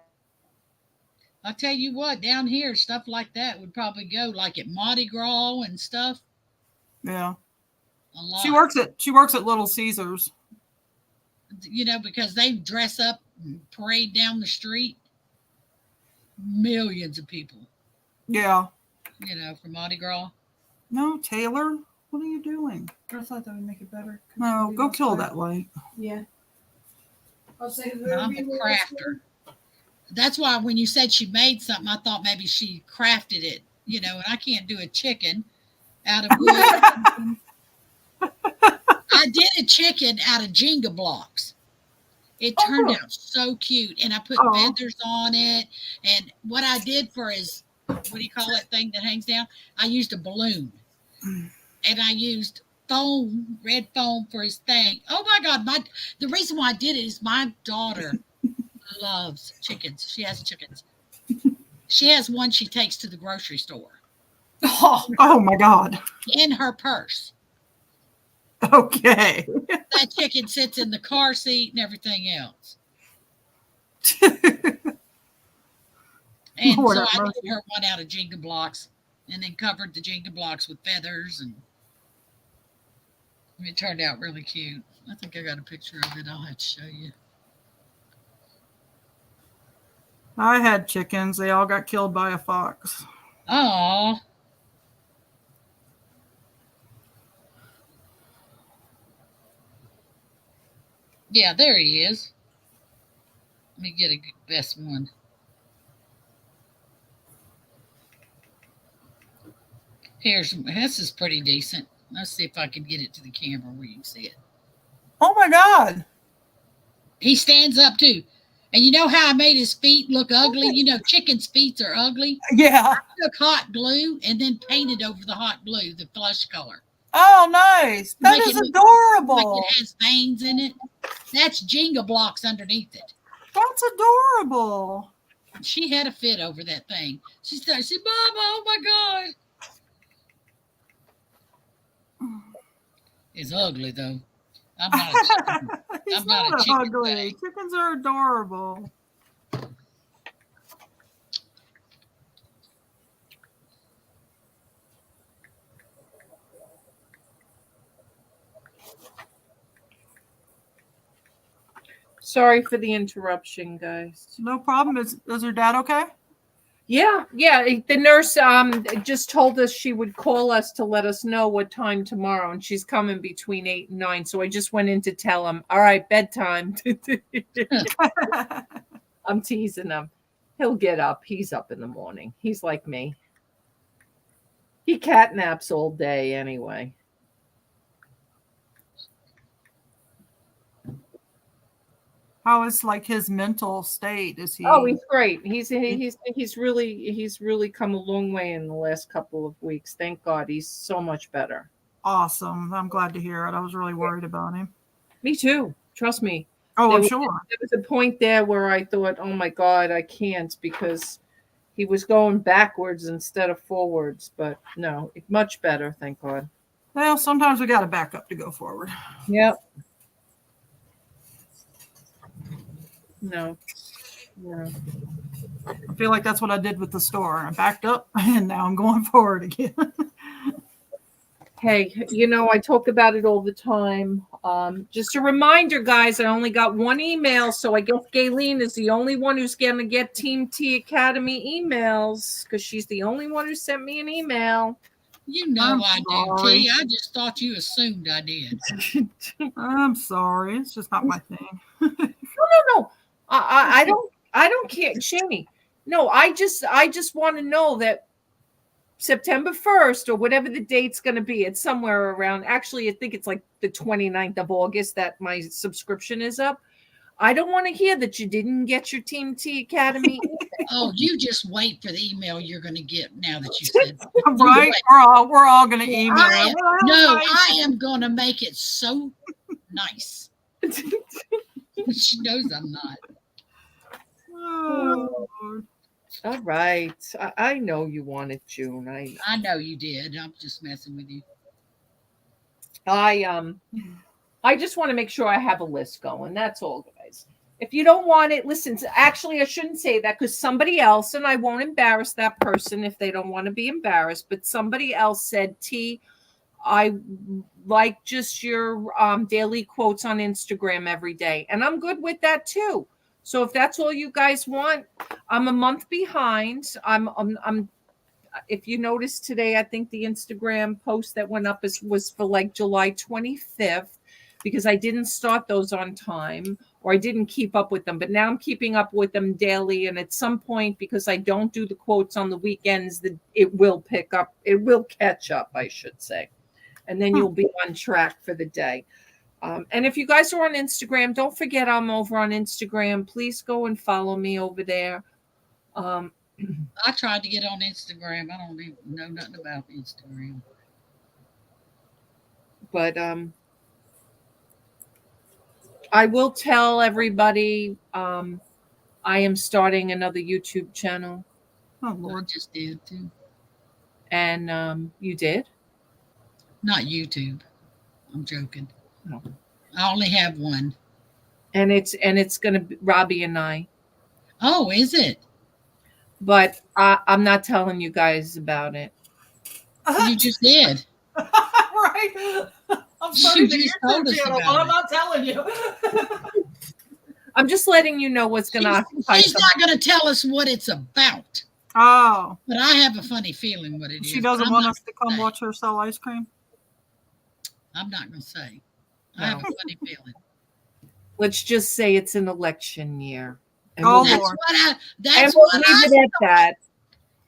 I'll tell you what, down here, stuff like that would probably go like at Mardi Gras and stuff. Yeah. A lot. She works at Little Caesars. Because they dress up and parade down the street. Millions of people. Yeah. For Mardi Gras. No, Taylor, what are you doing? I thought that would make it better. No, go kill that light. Yeah. I'll say I'm a crafter. That's why when you said she made something, I thought maybe she crafted it. And I can't do a chicken out of wood. I did a chicken out of Jenga blocks. It turned out so cute, and I put feathers on it. And what I did for his, what do you call that thing that hangs down? I used a balloon, and I used foam, red foam for his thing. Oh my God! The reason why I did it is my daughter loves chickens. She has chickens. She has one she takes to the grocery store. Oh my God! In her purse. Okay. That chicken sits in the car seat and everything else. And Lord so I have did her one out of Jenga blocks and then covered the Jenga blocks with feathers, and it turned out really cute. I think I got a picture of it. I'll have to show you. I had chickens. They all got killed by a fox. Oh. Yeah, there he is. Let me get a best one. This is pretty decent. Let's see if I can get it to the camera where you can see it. Oh my God. He stands up too. And you know how I made his feet look ugly? Chicken's feet are ugly. Yeah. I took hot glue and then painted over the hot glue, the flush color. Oh, nice. That is adorable. Like it has veins in it. That's Jenga blocks underneath it. That's adorable. She had a fit over that thing. She said, Mama, oh my God. It's ugly though. I'm not a chicken. He's I'm not a chicken ugly. thing. Chickens are adorable. Sorry for the interruption, guys. No problem. Is her dad okay? Yeah. The nurse just told us she would call us to let us know what time tomorrow, and she's coming between 8 and 9. So I just went in to tell him, all right, bedtime. I'm teasing him. He'll get up. He's up in the morning. He's like me. He catnaps all day anyway. How is like his mental state? Is he? Oh, he's great. He's really come a long way in the last couple of weeks. Thank God, he's so much better. Awesome. I'm glad to hear it. I was really worried about him. Me too. Trust me. Oh, I'm There sure. was a point there where I thought, oh my God, I can't, because he was going backwards instead of forwards. But no, much better, thank God. Well, sometimes we got to back up to go forward. Yep. No. Yeah. I feel like that's what I did with the store. I backed up and now I'm going forward again. Hey, I talk about it all the time. Just a reminder, guys, I only got one email, so I guess Gayleen is the only one who's going to get Team T Academy emails, because she's the only one who sent me an email. You know I do, T. I just thought you assumed I did. I'm sorry. It's just not my thing. No. I don't care, Shani. No, I just want to know that September 1st or whatever the date's going to be, it's somewhere around, actually, I think it's like the 29th of August that my subscription is up. I don't want to hear that you didn't get your Team T Academy. Oh, you just wait for the email you're going to get now that you said. Right? We're all going to email. I am going to make it so nice. She knows I'm not. Oh. All right. I know you wanted June. I know you did. I'm just messing with you. I just want to make sure I have a list going. That's all, guys. If you don't want it, listen. Actually, I shouldn't say that, because somebody else, and I won't embarrass that person if they don't want to be embarrassed, but somebody else said, T, I like just your daily quotes on Instagram every day. And I'm good with that too. So if that's all you guys want, I'm a month behind. I'm if you notice today, I think the Instagram post that went up was for like July 25th, because I didn't start those on time, or I didn't keep up with them. But now I'm keeping up with them daily. And at some point, because I don't do the quotes on the weekends, it will pick up. It will catch up, I should say. And then you'll be on track for the day. And if you guys are on Instagram, don't forget I'm over on Instagram. Please go and follow me over there. I tried to get on Instagram. I don't even know nothing about Instagram. But I will tell everybody I am starting another YouTube channel. Oh, Lord. I just did too. And you did? Not YouTube. I'm joking. No. I only have one. And it's going to be Robbie and I. Oh, is it? But I'm not telling you guys about it. You just did. Right? I'm sorry, You just told us channel, about but I'm it. not telling you. I'm just letting you know what's going to occupy. She's not going to tell us what it's about. Oh. But I have a funny feeling what it is. She doesn't want us to come watch her sell ice cream? I'm not going to say. No. I have a funny feeling. Let's just say it's an election year. And Oh, we'll, Lord. and we'll leave it at that.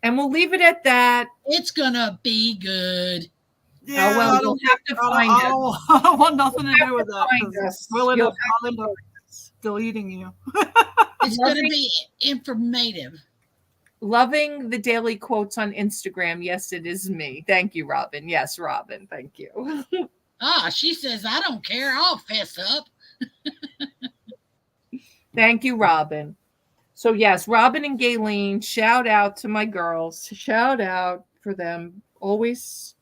And we'll leave it at that. It's going to be good. Yeah, Oh, well, you'll have to find it. I don't want nothing to do with that. Find 'Cause us. We'll end You'll up deleting you. It's going to be informative. Loving the daily quotes on Instagram. Yes, it is me. Thank you, Robin. Yes, Robin. Thank you. She says, I don't care. I'll fess up. Thank you, Robin. So, yes, Robin and Gayleen, shout out to my girls. Shout out for them. Always.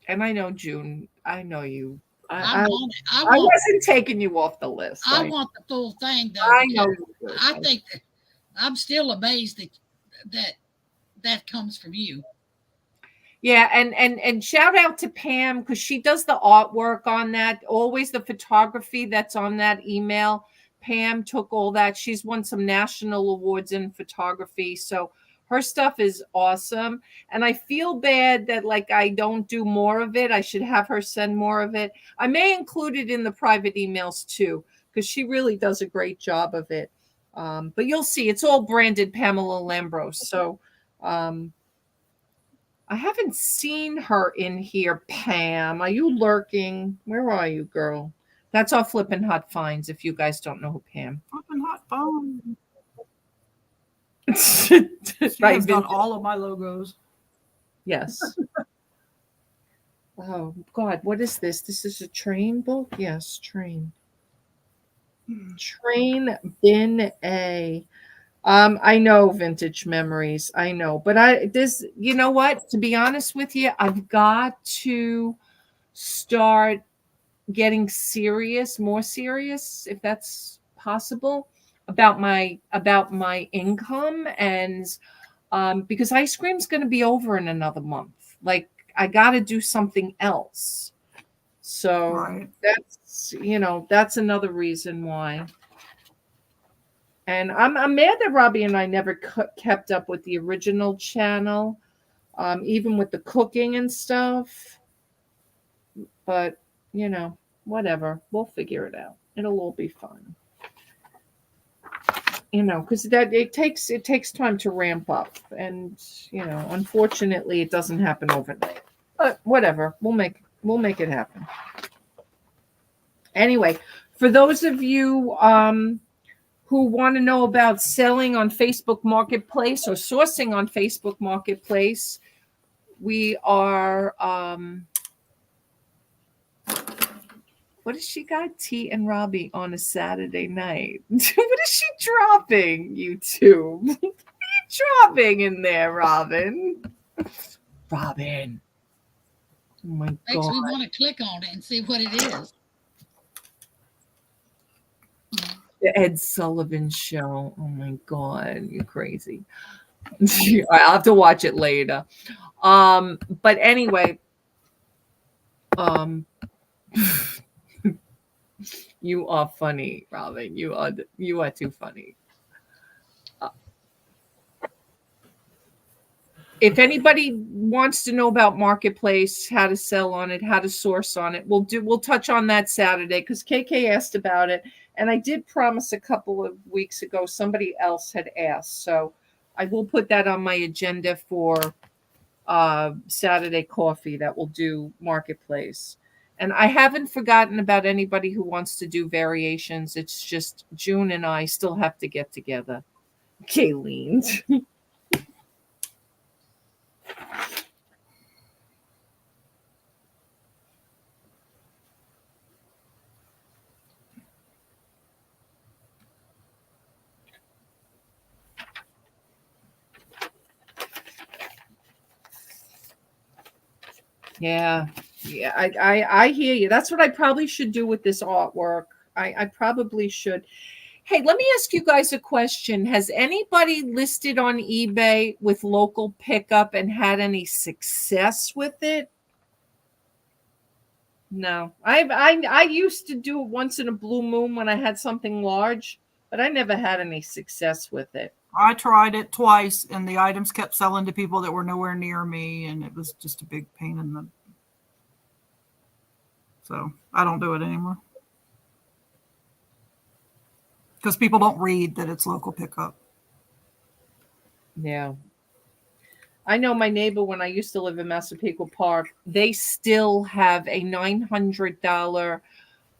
And I know, June, I know you. I wasn't taking you off the list. I want the full thing, though. I know you do. I think that I'm still amazed that comes from you. Yeah, and shout out to Pam, because she does the artwork on that. Always the photography that's on that email. Pam took all that. She's won some national awards in photography. So her stuff is awesome. And I feel bad that I don't do more of it. I should have her send more of it. I may include it in the private emails too, because she really does a great job of it. But you'll see, it's all branded Pamela Lambros. So I haven't seen her in here, Pam. Are you lurking? Where are you, girl? That's our Flippin' Hot Finds, if you guys don't know who Pam. Flipping hot phone. Right, She has done Vintage. all of my logos. Yes. Oh God, what is this? This is a train book? Yes, train. Train bin A. I know Vintage Memories. I know, but you know what? To be honest with you, I've got to start getting more serious, if that's possible, about my income, and because ice cream's going to be over in another month. Like, I got to do something else. So Right. that's another reason why. And I'm mad that Robbie and I never kept up with the original channel, even with the cooking and stuff. But whatever, we'll figure it out. It'll all be fun. Because it takes time to ramp up, and unfortunately, it doesn't happen overnight. But whatever, we'll make it happen. Anyway, for those of you who want to know about selling on Facebook Marketplace or sourcing on Facebook Marketplace, we are what has she got? T and Robbie on a Saturday night. What is she dropping, YouTube? What are you dropping in there, Robin? Robin. Oh my Makes God. me want to click on it and see what it is. The Ed Sullivan Show. Oh my God, you're crazy. I'll have to watch it later. But anyway, you are funny, Robin. You are too funny. If anybody wants to know about Marketplace, how to sell on it, how to source on it, we'll touch on that Saturday, because KK asked about it, and I did promise a couple of weeks ago somebody else had asked, so I will put that on my agenda for Saturday coffee, that will do Marketplace. And I haven't forgotten about anybody who wants to do variations. It's just June and I still have to get together. Kayleen. Yeah. I hear you. That's what I probably should do with this artwork. I probably should. Hey, let me ask you guys a question. Has anybody listed on eBay with local pickup and had any success with it? No. I used to do it once in a blue moon when I had something large, but I never had any success with it. I tried it twice, and the items kept selling to people that were nowhere near me, and it was just a big pain in the. So I don't do it anymore, because people don't read that it's local pickup. Yeah. I know my neighbor, when I used to live in Massapequa Park, they still have a $900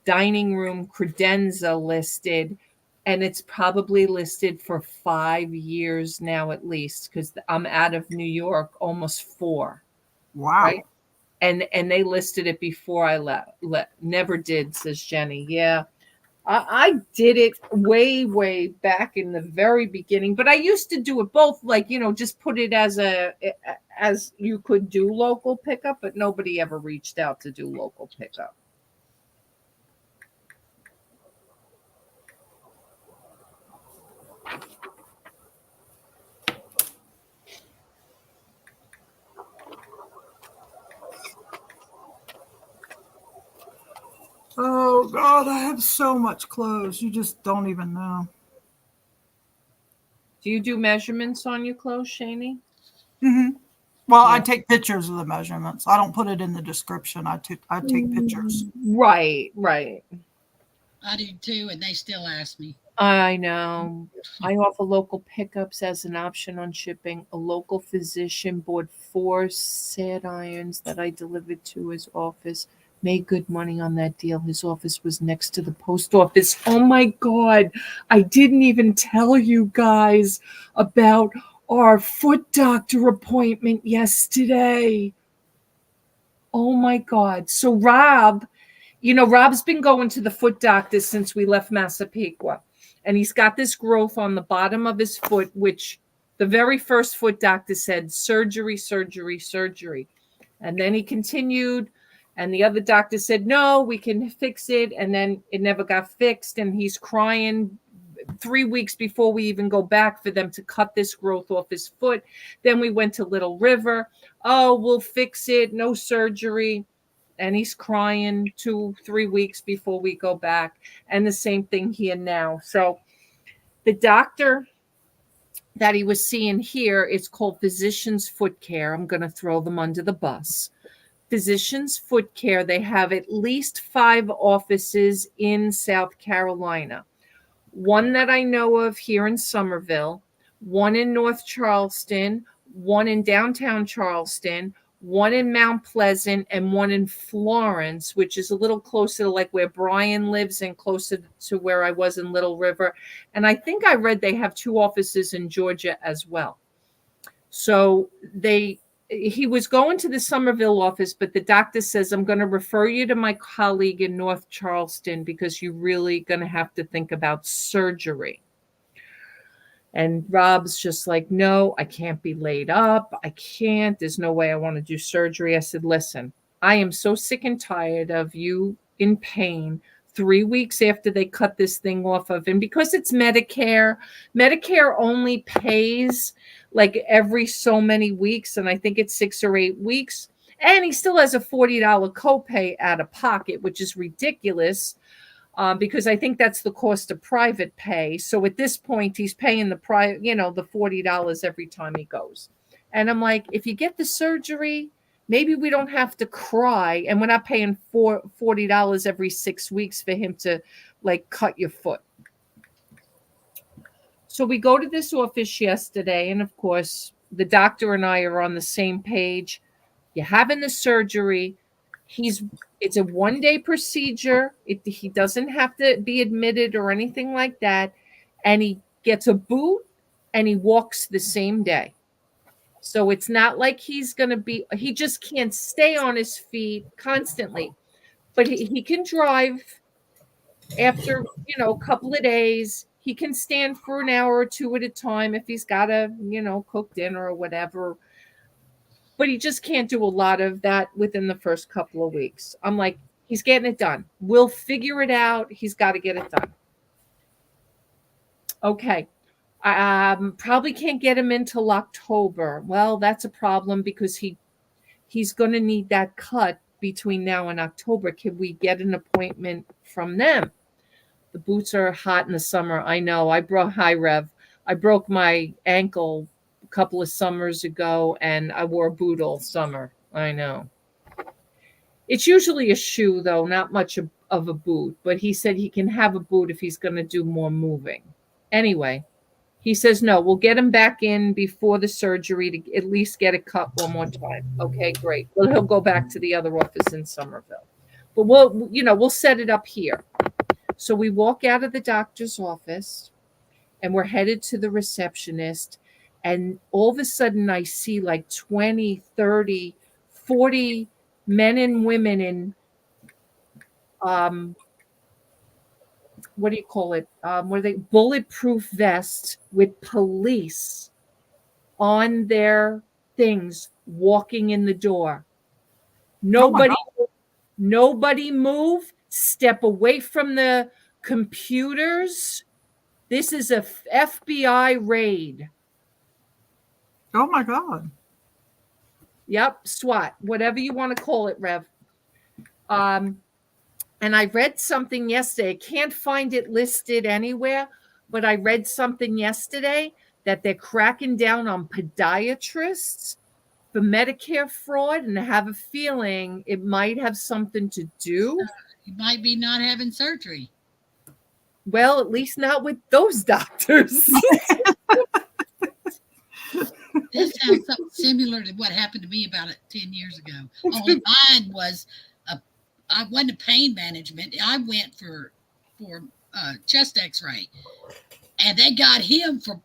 dining room credenza listed, and it's probably listed for 5 years now at least, because I'm out of New York almost 4. Wow. Right? And they listed it before I left. Never did, says Jenny. Yeah. I did it way back in the very beginning, but I used to do it both, like, just put it as you could do local pickup, but nobody ever reached out to do local pickup. Oh God, I have so much clothes. You just don't even know. Do you do measurements on your clothes, Shani? Mm-hmm. Well, Yeah. I take pictures of the measurements. I don't put it in the description. I take pictures. Right. I do too, and they still ask me. I know. I offer local pickups as an option on shipping. A local physician bought 4 sad irons that I delivered to his office. Made good money on that deal. His office was next to the post office. Oh my God. I didn't even tell you guys about our foot doctor appointment yesterday. Oh my God. So Rob, Rob's been going to the foot doctor since we left Massapequa. And he's got this growth on the bottom of his foot, which the very first foot doctor said surgery, surgery, surgery. And then he continued, and the other doctor said, no, we can fix it. And then it never got fixed. And he's crying 3 weeks before we even go back for them to cut this growth off his foot. Then we went to Little River. Oh, we'll fix it. No surgery. And he's crying 2-3 weeks before we go back. And the same thing here now. So the doctor that he was seeing here is called Physicians Foot Care. I'm going to throw them under the bus. Physicians Foot Care, they have at least 5 offices in South Carolina. One that I know of here in Summerville, one in North Charleston, one in downtown Charleston, one in Mount Pleasant, and one in Florence, which is a little closer to like where Brian lives and closer to where I was in Little River. And I think I read they have 2 offices in Georgia as well. So he was going to the Summerville office, but the doctor says, I'm going to refer you to my colleague in North Charleston because you're really going to have to think about surgery. And Rob's just like, no, I can't be laid up. I can't. There's no way I want to do surgery. I said, listen, I am so sick and tired of you in pain 3 weeks after they cut this thing off of him. Because it's Medicare only pays like every so many weeks. And I think it's 6 or 8 weeks. And he still has a $40 copay out of pocket, which is ridiculous. Because I think that's the cost of private pay. So at this point, he's paying the $40 every time he goes. And I'm like, if you get the surgery, maybe we don't have to cry, and we're not paying $40 every 6 weeks for him to like cut your foot. So we go to this office yesterday, and of course, the doctor and I are on the same page. You're having the surgery. It's a 1-day procedure. He doesn't have to be admitted or anything like that. And he gets a boot and he walks the same day. So it's not like he just can't stay on his feet constantly, but he can drive after, a couple of days. He can stand for an hour or 2 at a time if he's got to, cook dinner or whatever. But he just can't do a lot of that within the first couple of weeks. I'm like, he's getting it done. We'll figure it out. He's got to get it done. Okay. Probably can't get him until October. Well, that's a problem because he's going to need that cut between now and October. Can we get an appointment from them? The boots are hot in the summer. I know. I broke my ankle couple of summers ago, and I wore a boot all summer. I know. It's usually a shoe, though, not much of a boot, but he said he can have a boot if he's going to do more moving. Anyway, he says, no, we'll get him back in before the surgery to at least get it cut one more time. Okay, great. Well, he'll go back to the other office in Summerville. But we'll set it up here. So we walk out of the doctor's office, and we're headed to the receptionist. And all of a sudden, I see like 20, 30, 40 men and women in, what do you call it? Bulletproof vests with police on their things walking in the door. Nobody move. Step away from the computers. This is a FBI raid. Oh my God. Yep, SWAT, whatever you want to call it, Rev. And I read something yesterday. I can't find it listed anywhere, but I read something yesterday that they're cracking down on podiatrists for Medicare fraud, and I have a feeling it might have something to do. You might be not having surgery. Well, at least not with those doctors. This sounds something similar to what happened to me about 10 years ago. Only mine was a I went to pain management. I went for chest X-ray, and they got him for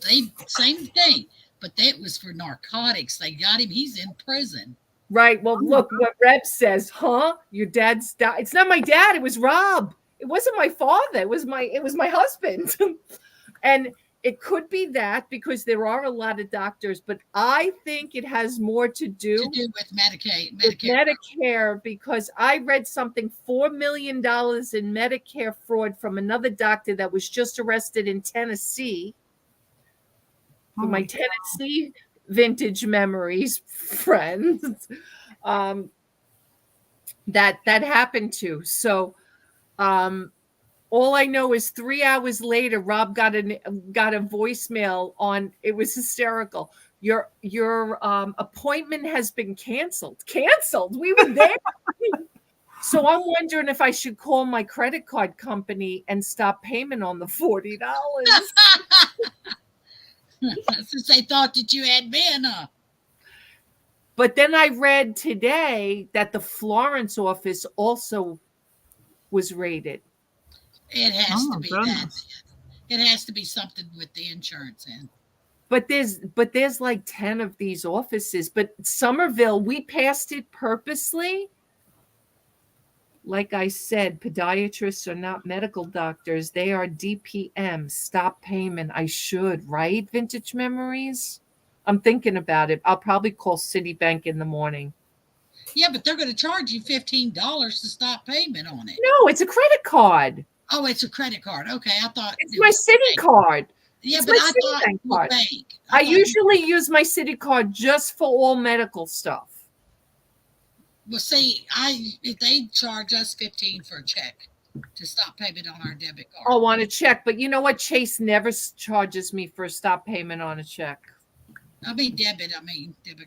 same thing, but that was for narcotics. They got him. He's in prison. Right. Well, look what Reb says, huh? Your dad's died. It's not my dad. It was Rob. It wasn't my father. It was my husband. And it could be that because there are a lot of doctors, but I think it has more to do with Medicare. Medicare, because I read something $4 million in Medicare fraud from another doctor that was just arrested in Tennessee. For my Tennessee vintage memories, friends, that happened to. So all I know is 3 hours later, Rob got a voicemail on. It was hysterical. Your appointment has been canceled. Canceled. We were there. So I'm wondering if I should call my credit card company and stop payment on the $40. Since they thought that you had been, But then I read today that the Florence office also was raided. It has to be that. It has to be something with the insurance in. But there's like 10 of these offices. But Summerville, we passed it purposely. Like I said, podiatrists are not medical doctors. They are DPM. Stop payment. I should, right? Vintage memories. I'm thinking about it. I'll probably call Citibank in the morning. Yeah, but they're going to charge you $15 to stop payment on it. No, it's a credit card. Oh, it's a credit card. Okay, I thought it's my Citi card. Yeah, it's but I thought it was bank. I usually use my Citi card just for all medical stuff. Well, see, they charge us $15 for a check to stop payment on our debit card. Oh, on a check, but you know what? Chase never charges me for a stop payment on a check. I mean debit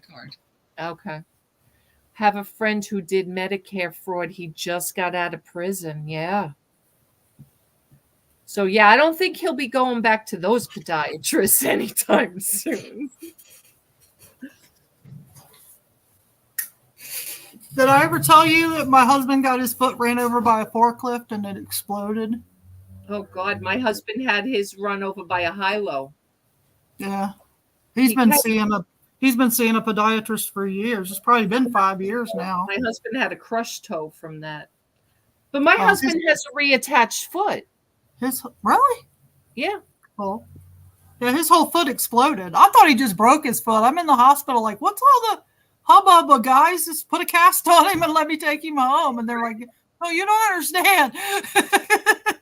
card. Okay. Have a friend who did Medicare fraud. He just got out of prison. Yeah. So yeah, I don't think he'll be going back to those podiatrists anytime soon. Did I ever tell you that my husband got his foot ran over by a forklift and it exploded? Oh God, my husband had his run over by a high-low. Yeah. He's been seeing a podiatrist for years. It's probably been 5 years now. My husband had a crushed toe from that. But my husband has a reattached foot. Really? Yeah. Cool. Yeah, his whole foot exploded. I thought he just broke his foot. I'm in the hospital like, what's all the hubbub, guys? Just put a cast on him and let me take him home. And they're like, oh, you don't understand.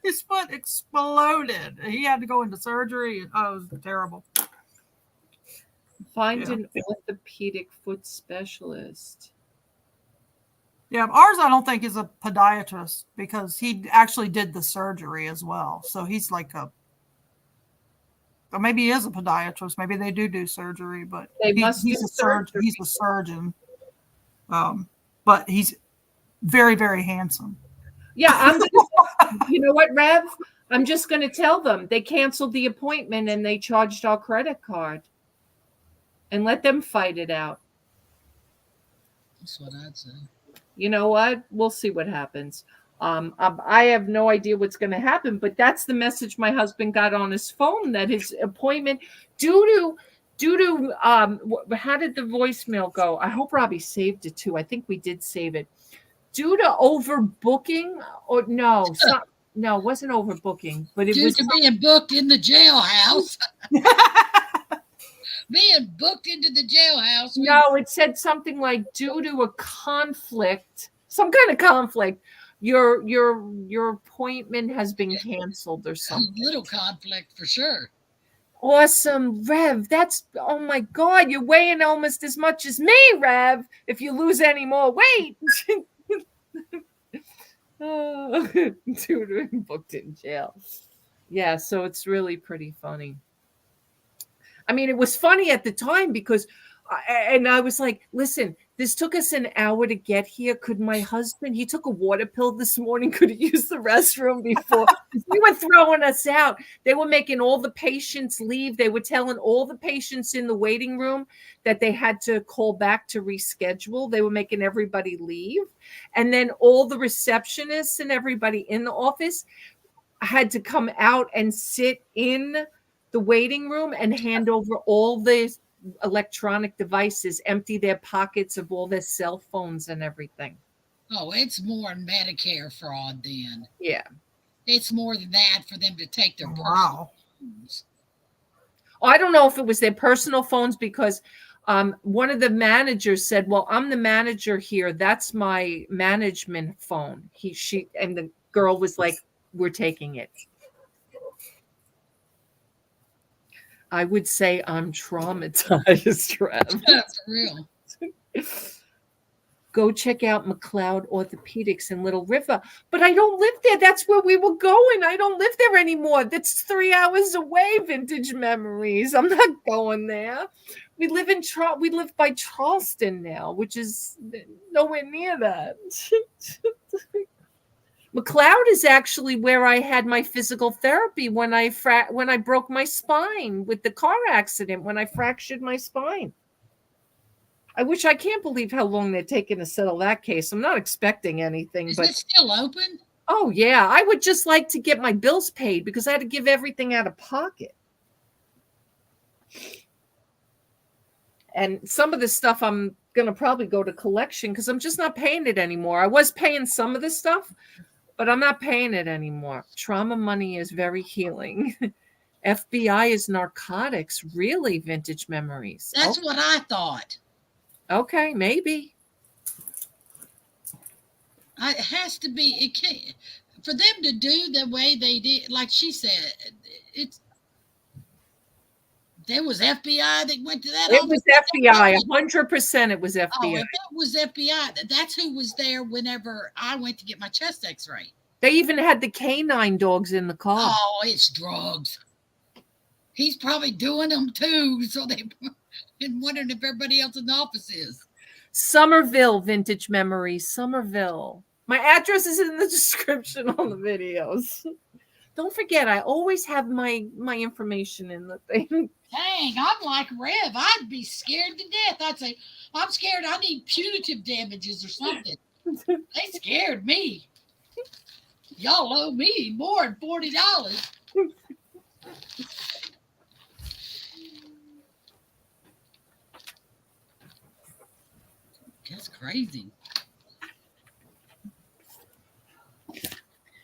His foot exploded. He had to go into surgery. Oh, it was terrible. Find an orthopedic foot specialist. Yeah, ours I don't think is a podiatrist because he actually did the surgery as well. So he's like or maybe he is a podiatrist. Maybe they do surgery, but he's a surgeon. He's a surgeon. But he's very, very handsome. Yeah, you know what, Rev? I'm just going to tell them they canceled the appointment and they charged our credit card. And let them fight it out. That's what I'd say. You know what? We'll see what happens. I have no idea what's going to happen, but that's the message my husband got on his phone that his appointment due to how did the voicemail go? I hope Robbie saved it too. I think we did save it. Due to overbooking or no, it wasn't overbooking, but it was being booked in the jailhouse. Being booked into the jailhouse. No, it said something like due to a conflict, some kind of conflict, your appointment has been canceled or something. A little conflict for sure. Awesome, Rev. Oh my God, you're weighing almost as much as me, Rev. If you lose any more weight. Due to booked in jail. Yeah, so it's really pretty funny. I mean, it was funny at the time because, and I was like, listen, This took us an hour to get here. Could my husband, he took a water pill this morning, could he use the restroom before? We were throwing us out. They were making all the patients leave. They were telling all the patients in the waiting room that they had to call back to reschedule. They were making everybody leave. And then all the receptionists and everybody in the office had to come out and sit in the waiting room and hand over all the electronic devices, empty their pockets of all their cell phones and everything. Oh, it's more Medicare fraud then. Yeah. It's more than that for them to take their Wow. personal phones. I don't know if it was their personal phones because one of the managers said, well, I'm the manager here. That's my management phone. And the girl was like, we're taking it. I would say I'm traumatized, Trev. That's real. Go check out McLeod Orthopedics in Little River. But I don't live there. That's where we were going. I don't live there anymore. That's 3 hours away, Vintage Memories. I'm not going there. We live by Charleston now, which is nowhere near that. McLeod is actually where I had my physical therapy when I broke my spine with the car accident, when I fractured my spine. I can't believe how long they're taking to settle that case. I'm not expecting anything. Is but it still open? Oh, yeah. I would just like to get my bills paid because I had to give everything out of pocket. And some of this stuff I'm going to probably go to collection because I'm just not paying it anymore. I was paying some of this stuff, but I'm not paying it anymore. Trauma money is very healing. FBI is narcotics. Really, Vintage Memories. That's what I thought. Okay, maybe. It has to be. It can't, for them to do the way they did, like she said, there was FBI that went to that. It was FBI. 100% it was FBI. Oh, if it was FBI, that's who was there whenever I went to get my chest x-ray. They even had the canine dogs in the car. Oh, it's drugs. He's probably doing them too, so they and wondering if everybody else in the office is. Summerville, Vintage Memories. Summerville. My address is in the description on the videos. Don't forget, I always have my information in the thing. Dang, I'm like Rev. I'd be scared to death. I'd say, I'm scared. I need punitive damages or something. They scared me. Y'all owe me more than $40. That's crazy.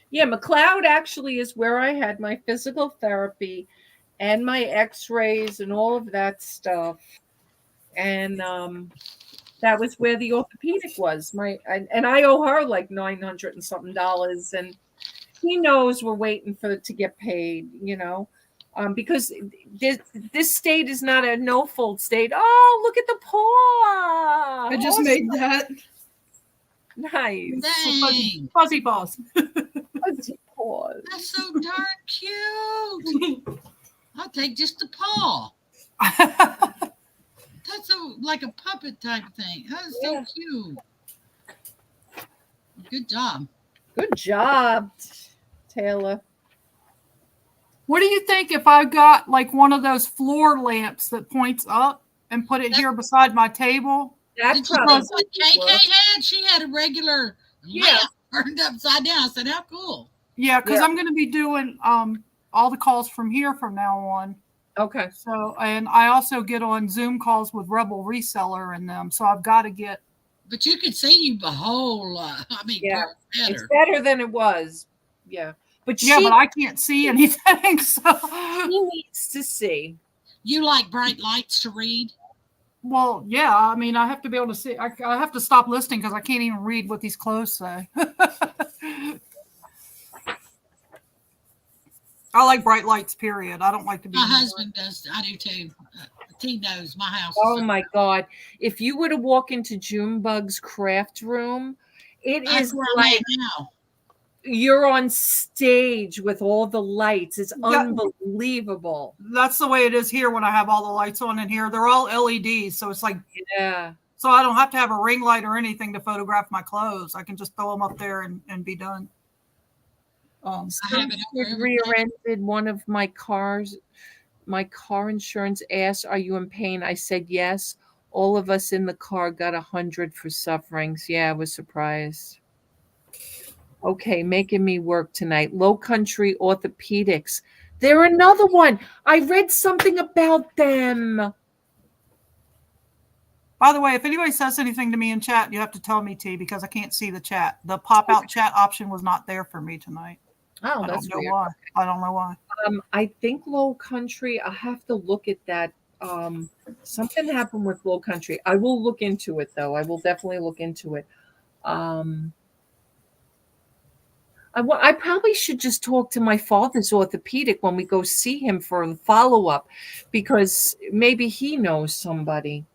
Yeah, McLeod actually is where I had my physical therapy and my x-rays and all of that stuff. And that was where the orthopedic was. And I owe her like $900 and something. And he knows we're waiting for it to get paid, because this state is not a no-fold state. Oh, look at the paw. I just made that. Nice. Dang. Fuzzy paws. Fuzzy paws. That's so darn cute. I'll take just the paw. That's like a puppet type thing. That's so cute. Good job. Good job, Taylor. What do you think if I got like one of those floor lamps that points up and put it here beside my table? That's Did you know what KK had? She had a regular lamp turned upside down. I said, how cool. Yeah, because I'm going to be doing all the calls from here from now on. Okay. So, and I also get on Zoom calls with Rebel Reseller and them. So I've got to get. But you could see you a whole lot. I mean, better. It's better than it was. Yeah. But but I can't see anything. So she needs to see. You like bright lights to read? Well, yeah. I mean, I have to be able to see. I have to stop listening because I can't even read what these clothes say. I like bright lights, period. I don't like to be. My husband does. I do too. He knows my house. Oh my God. If you were to walk into Junebug's craft room, is where like I'm at now. You're on stage with all the lights. It's unbelievable. That's the way it is here when I have all the lights on in here. They're all LEDs. So it's like, So I don't have to have a ring light or anything to photograph my clothes. I can just throw them up there and be done. I have Some it kid over rear-ended one of my cars. My car insurance asked, "Are you in pain?" I said yes. All of us in the car got 100 for sufferings. Yeah, I was surprised. Okay, making me work tonight. Low Country Orthopedics. They're another one. I read something about them. By the way, if anybody says anything to me in chat, you have to tell me, T, because I can't see the chat. The pop-out chat option was not there for me tonight. Oh, I that's don't know weird. why. I don't know why. I think Low Country, I'll have to look at that. Something happened with Low Country. I will look into it, though. I will definitely look into it. I probably should just talk to my father's orthopedic when we go see him for a follow-up, because maybe he knows somebody.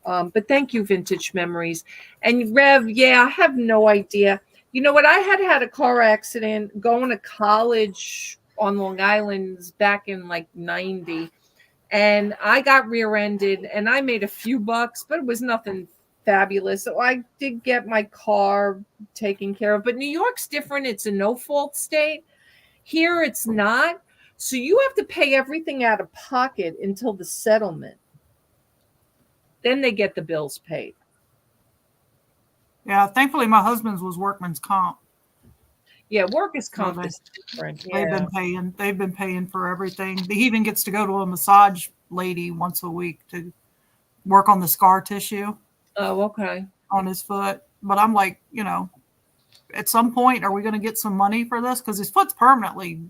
But thank you, Vintage Memories. And Rev, yeah, I have no idea. You know what? I had a car accident going to college on Long Island back in like 90. And I got rear-ended and I made a few bucks, but it was nothing fabulous. So I did get my car taken care of. But New York's different. It's a no-fault state. Here it's not. So you have to pay everything out of pocket until the settlement. Then they get the bills paid. Yeah, thankfully my husband's was workman's comp. Yeah, workers' So comp is different. They've been paying for everything. He even gets to go to a massage lady once a week to work on the scar tissue Oh, okay. on his foot. But I'm like, at some point, are we going to get some money for this? Because his foot's permanently,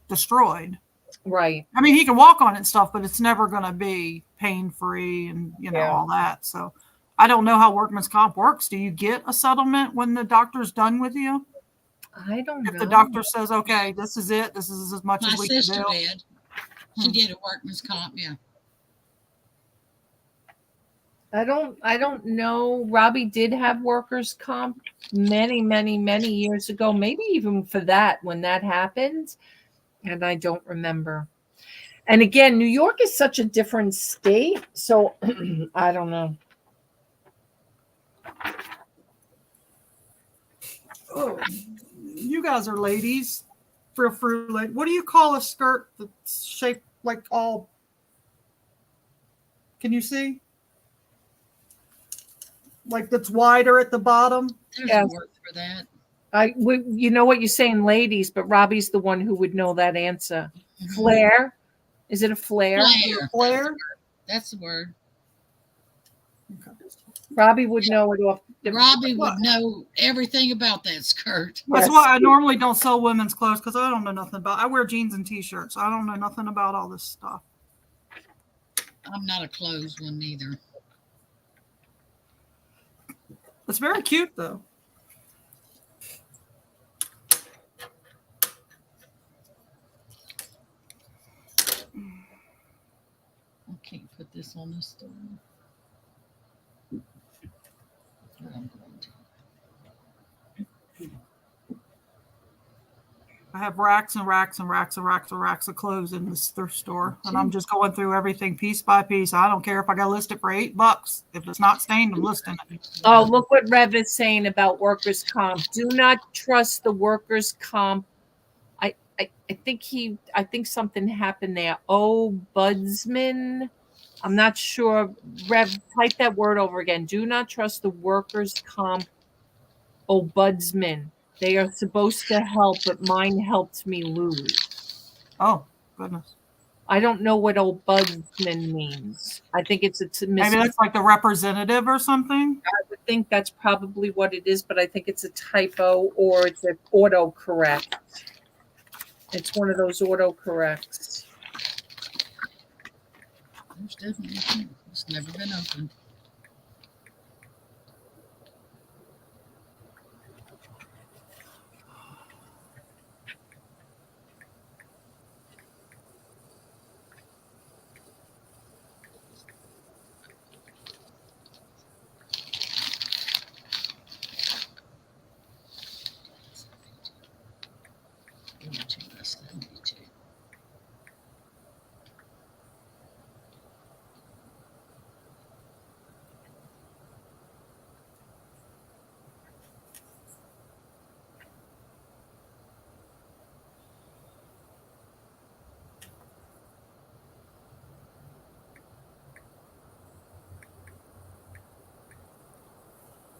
destroyed. Right. I mean, he can walk on it and stuff, but it's never going to be pain-free and, all that. So I don't know how workman's comp works. Do you get a settlement when the doctor's done with you? I don't know. If the doctor says, okay, this is it, this is as much My as we can do. sister did. She did a workman's comp, yeah. I don't know. Robbie did have workers' comp many years ago, maybe even for that when that happened. And I don't remember. And again, New York is such a different state. So I don't know. Oh, you guys are ladies. Feel free. What do you call a skirt that's shaped like all? Can you see? Like that's wider at the bottom. There's Yes. a word for that. You know what you're saying, ladies, but Robbie's the one who would know that answer. Mhm. Flare? Is it a flare? Flare. That's the word. Robbie would know it off. Robbie would know everything about that skirt. That's Yes. why I normally don't sell women's clothes, because I don't know nothing about. I wear jeans and t-shirts. I don't know nothing about all this stuff. I'm not a clothes one either. It's very cute though. I can't put this on the stove. But I'm going to. I have racks and racks and racks and racks and racks of clothes in this thrift store, and I'm just going through everything piece by piece. I don't care if I got to list it for $8. If it's not stained, I'm listing it. Oh, look what Rev is saying about workers' comp. Do not trust the workers' comp. I think something happened there. Ombudsman. I'm not sure. Rev, type that word over again. Do not trust the workers' comp ombudsman. They are supposed to help, but mine helped me lose. Oh goodness. I don't know what ombudsman means. I think it's Maybe that's like the representative or something. I would think that's probably what it is, but I think it's a typo or it's an autocorrect. It's one of those autocorrects. There's definitely. It's never been opened.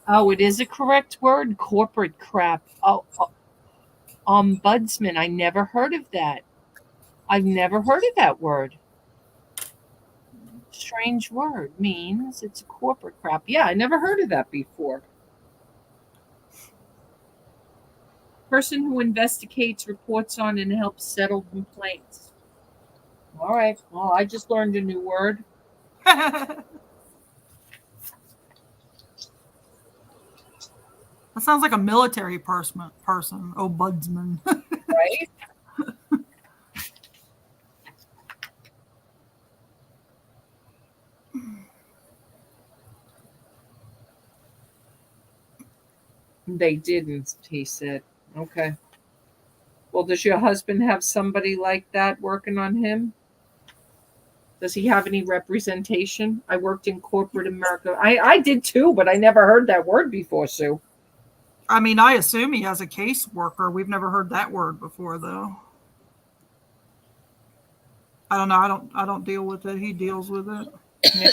Oh, it is a correct word. Corporate crap. Oh, ombudsman. I never heard of that. I've never heard of that word. Strange word. Means it's a corporate crap. Yeah, I never heard of that before. Person who investigates, reports on, and helps settle complaints. All right. Well, I just learned a new word. That sounds like a military person. Ombudsman. Right? They didn't, he said. Okay. Well, does your husband have somebody like that working on him? Does he have any representation? I worked in corporate America. I did too, but I never heard that word before, Sue. I mean, I assume he has a caseworker. We've never heard that word before, though. I don't know. I don't deal with it. He deals with it. Yeah.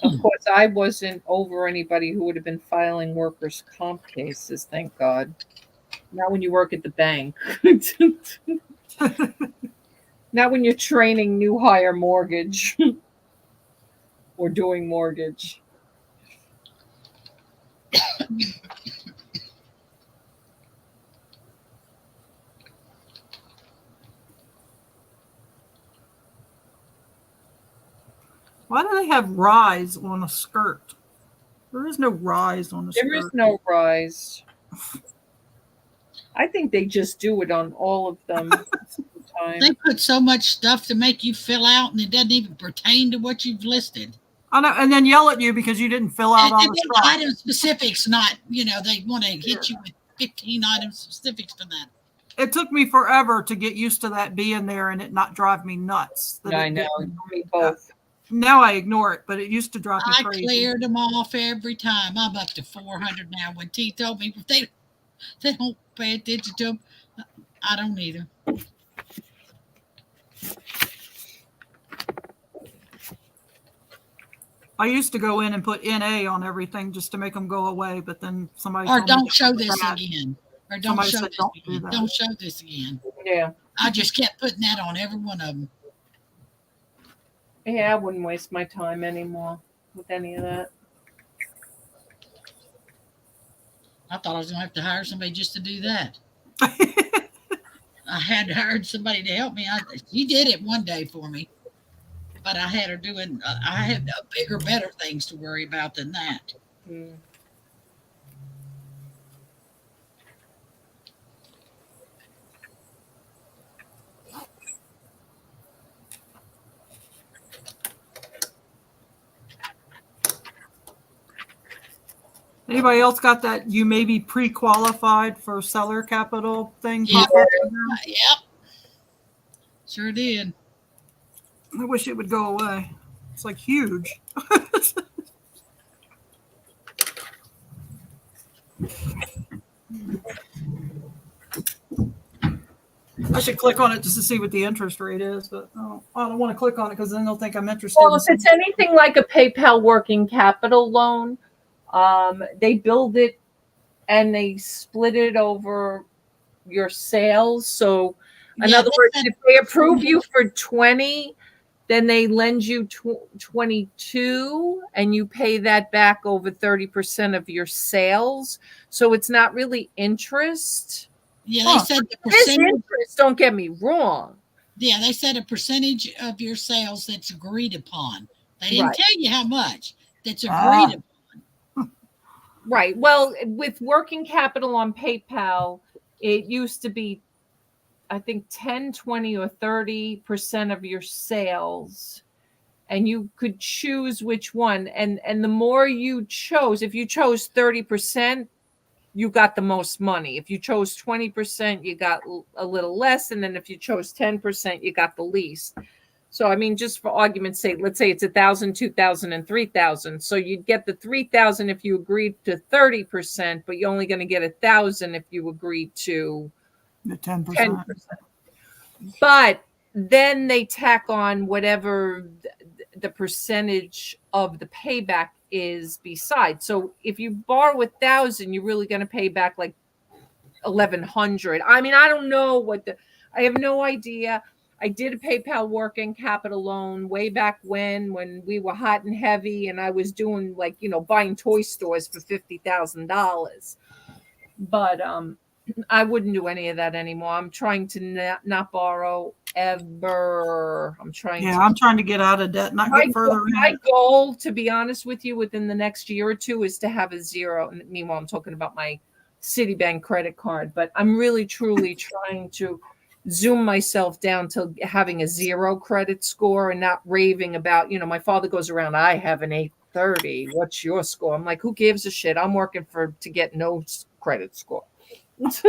Of course, I wasn't over anybody who would have been filing workers' comp cases, thank God. Not when you work at the bank. Not when you're training new hire mortgage or doing mortgage. Why do they have rise on a skirt? There is no rise on a skirt. There is no rise. I think they just do it on all of them. They put so much stuff to make you fill out, and it doesn't even pertain to what you've listed. I know, and then yell at you because you didn't fill out all And the then stuff. item specifics, not, they want to hit you with 15 item specifics for that. It took me forever to get used to that being there and it not drive me nuts. I know. Me both. Now I ignore it, but it used to drive me I crazy. cleared them off every time. I'm up to 400 now. When T told me they don't pay attention to them, I don't either. I used to go in and put NA on everything just to make them go away, but then somebody Or told me don't to show do this that. again. Or don't Somebody show said, this "Don't do again. that." Don't show this again. Yeah. I just kept putting that on every one of them. Yeah, I wouldn't waste my time anymore with any of that. I thought I was going to have to hire somebody just to do that. I had hired somebody to help me. She did it one day for me, but I had her doing. I had bigger, better things to worry about than that. Mm. Anybody else got that you may be pre-qualified for seller capital thing? Yep. pop up? Yep. Sure did. I wish it would go away. It's like huge. I should click on it just to see what the interest rate is, but I don't want to click on it because then they'll think I'm interested. Well, if it's anything like a PayPal working capital loan, they build it and they split it over your sales. So, in other words, if they approve you for 20, then they lend you 22 and you pay that back over 30% of your sales. So it's not really interest. Yeah, they said the It is percentage. interest, don't get me wrong. Yeah, they said a percentage of your sales that's agreed upon. They didn't Right. tell you how much that's agreed upon. Right. Well, with working capital on PayPal, it used to be, I think, 10, 20, or 30% of your sales. And you could choose which one. And the more you chose, if you chose 30%, you got the most money. If you chose 20%, you got a little less. And then if you chose 10%, you got the least. So, I mean, just for argument's sake, let's say it's 1,000, 2,000, and 3,000. So you'd get the 3,000 if you agreed to 30%, but you're only going to get 1,000 if you agreed to the 10%. 10%. But then they tack on whatever the percentage of the payback is beside. So if you borrow 1,000, you're really going to pay back like 1,100. I mean, I don't know I have no idea. I did a PayPal working capital loan way back when we were hot and heavy, and I was doing like, buying toy stores for $50,000. But I wouldn't do any of that anymore. I'm trying to not borrow ever. I'm trying to get out of debt, not get further in. My goal, to be honest with you, within the next year or two is to have a zero. And meanwhile, I'm talking about my Citibank credit card, but I'm really, truly trying to zoom myself down to having a 0 credit score and not raving about, my father goes around, I have an 830. What's your score? I'm like, who gives a shit? I'm working to get no credit score. That's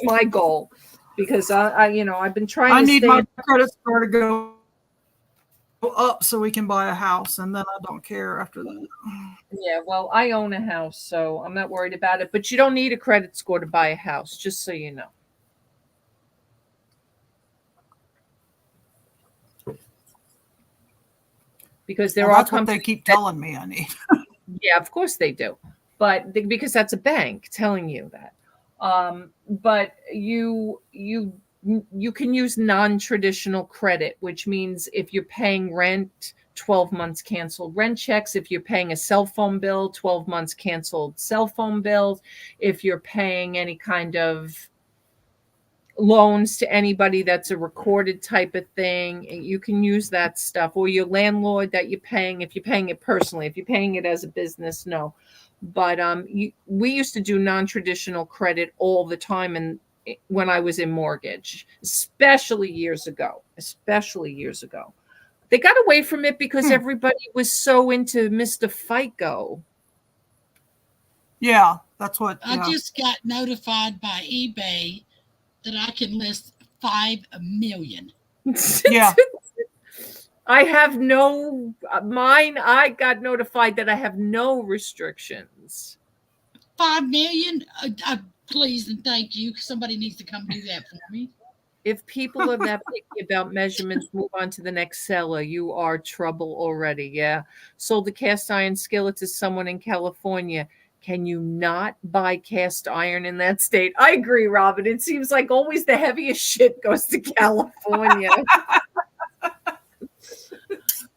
my goal, because I've been trying I to need stay my credit score to go up so we can buy a house, and then I don't care after that. Yeah, well, I own a house, so I'm not worried about it. But you don't need a credit score to buy a house, just so you know. Because that's what they keep telling me I need. Yeah, of course they do. But because that's a bank telling you that. But you can use non-traditional credit, which means if you're paying rent, 12 months canceled rent checks. If you're paying a cell phone bill, 12 months canceled cell phone bills. If you're paying any kind of loans to anybody that's a recorded type of thing, you can use that stuff. Or your landlord that you're paying, if you're paying it personally. If you're paying it as a business, no. But we used to do non-traditional credit all the time, and when I was in mortgage, especially years ago. They got away from it because everybody was so into Mr. FICO. Yeah, that's what. I just got notified by eBay that I can list 5 million. Yeah. I have I got notified that I have no restrictions. 5 million? Please and thank you. Somebody needs to come do that for me. If people are that picky about measurements, move on to the next seller. You are trouble already. Yeah. Sold a cast iron skillet to someone in California. Can you not buy cast iron in that state? I agree, Robin. It seems like always the heaviest shit goes to California.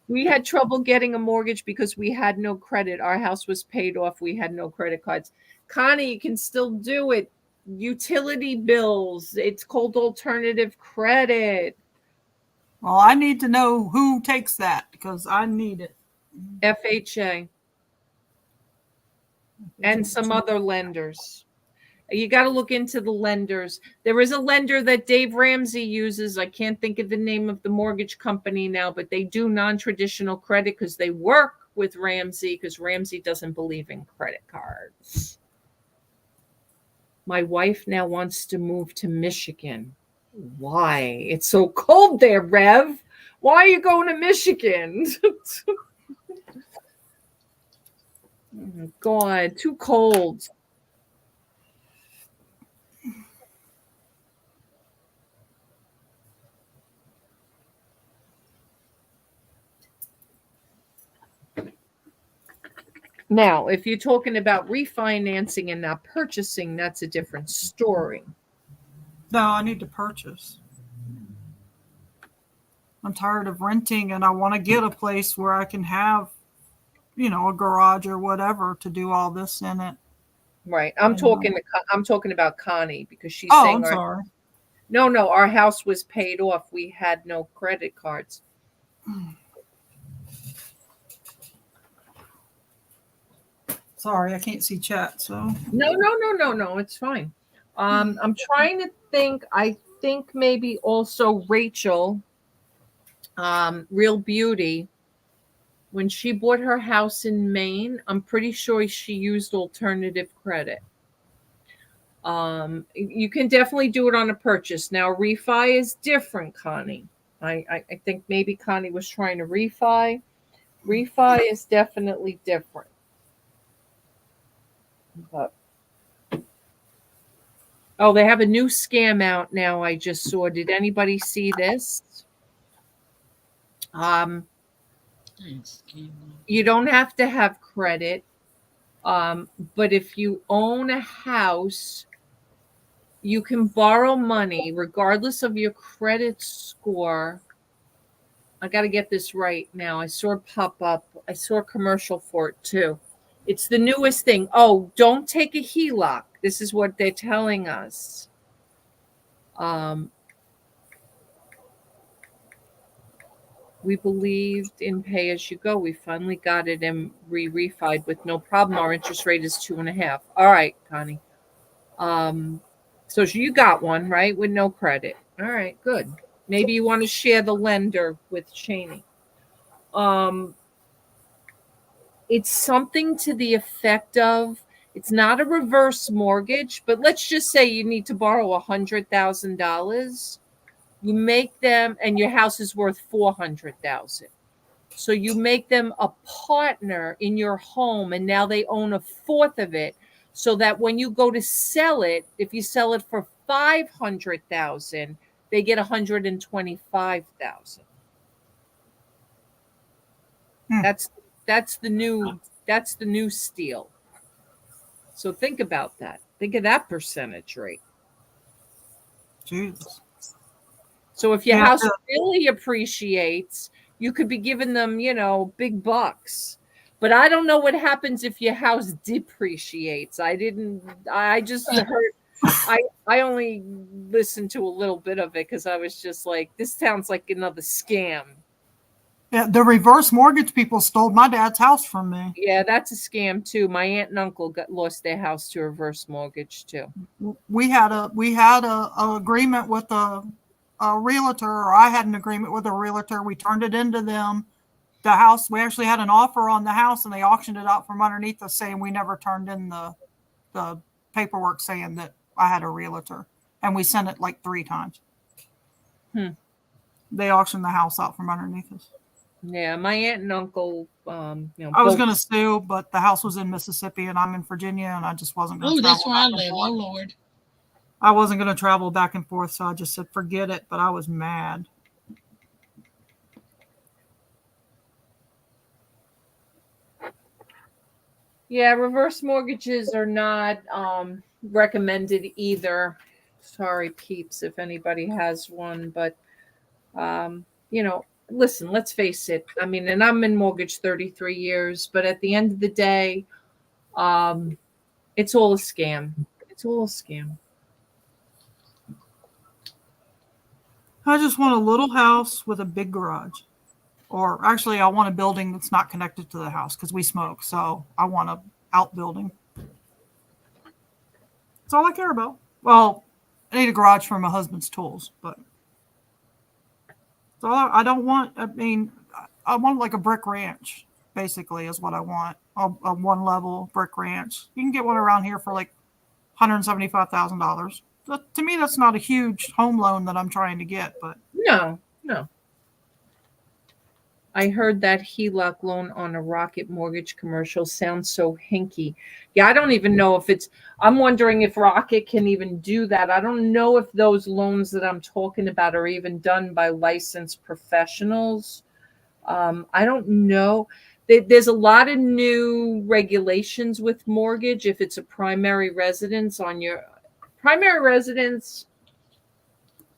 We had trouble getting a mortgage because we had no credit. Our house was paid off. We had no credit cards. Connie, you can still do it. Utility bills. It's called alternative credit. Well, I need to know who takes that because I need it. FHA. And some other lenders. You got to look into the lenders. There is a lender that Dave Ramsey uses. I can't think of the name of the mortgage company now, but they do non-traditional credit because they work with Ramsey, because Ramsey doesn't believe in credit cards. My wife now wants to move to Michigan. Why? It's so cold there, Rev. Why are you going to Michigan? Oh, God, too cold. Now, if you're talking about refinancing and not purchasing, that's a different story. No, I need to purchase. I'm tired of renting, and I want to get a place where I can have, a garage or whatever to do all this in it. Right. I'm talking about Connie, because she's saying. I'm sorry. No, our house was paid off. We had no credit cards. Sorry, I can't see chat. So No, it's fine. I'm trying to think. I think maybe also Rachel, Real Beauty, when she bought her house in Maine, I'm pretty sure she used alternative credit. You can definitely do it on a purchase. Now, refi is different, Connie. I think maybe Connie was trying to refi. Refi is definitely different. But, they have a new scam out now. I just saw. Did anybody see this? Thanks, Kim. You don't have to have credit. But if you own a house, you can borrow money regardless of your credit score. I got to get this right now. I saw it pop up. I saw a commercial for it too. It's the newest thing. Oh, don't take a HELOC. This is what they're telling us. We believed in pay as you go. We finally got it and refied with no problem. Our interest rate is 2.5. All right, Connie. So you got one, right? With no credit. All right, good. Maybe you want to share the lender with Cheney. It's something to the effect of, it's not a reverse mortgage, but let's just say you need to borrow $100,000. You make them, and your house is worth $400,000. So you make them a partner in your home, and now they own a fourth of it. So that when you go to sell it, if you sell it for $500,000, they get $125,000. That's the new steal. So think about that. Think of that percentage rate. Jesus. So if your house really appreciates, you could be giving them, big bucks. But I don't know what happens if your house depreciates. I just heard, I only listened to a little bit of it because I was just like, this sounds like another scam. Yeah, the reverse mortgage people stole my dad's house from me. Yeah, that's a scam too. My aunt and uncle lost their house to a reverse mortgage too. We had a agreement with a realtor, or I had an agreement with a realtor. We turned it into them. The house, we actually had an offer on the house, and they auctioned it out from underneath us, saying we never turned in the paperwork saying that I had a realtor, and we sent it like 3 times. They auctioned the house out from underneath us. Yeah, my aunt and uncle. I was going to sue, but the house was in Mississippi, and I'm in Virginia, and I just wasn't going to. Oh, that's where I live. Oh, Lord. I wasn't going to travel back and forth, so I just said forget it. But I was mad. Yeah, reverse mortgages are not recommended either. Sorry, peeps, if anybody has one, but listen, let's face it. I mean, and I'm in mortgage 33 years, but at the end of the day, it's all a scam. It's all a scam. I just want a little house with a big garage. Or actually, I want a building that's not connected to the house because we smoke. So I want an outbuilding. That's all I care about. Well, I need a garage for my husband's tools, but so I don't want. I mean, I want like a brick ranch. Basically, is what I want. A 1-level brick ranch. You can get one around here for like $175,000. To me, that's not a huge home loan that I'm trying to get, but no. I heard that HELOC loan on a Rocket Mortgage commercial sounds so hinky. Yeah, I don't even know if I'm wondering if Rocket can even do that. I don't know if those loans that I'm talking about are even done by licensed professionals. I don't know. There's a lot of new regulations with mortgage. If it's a primary residence, on your primary residence,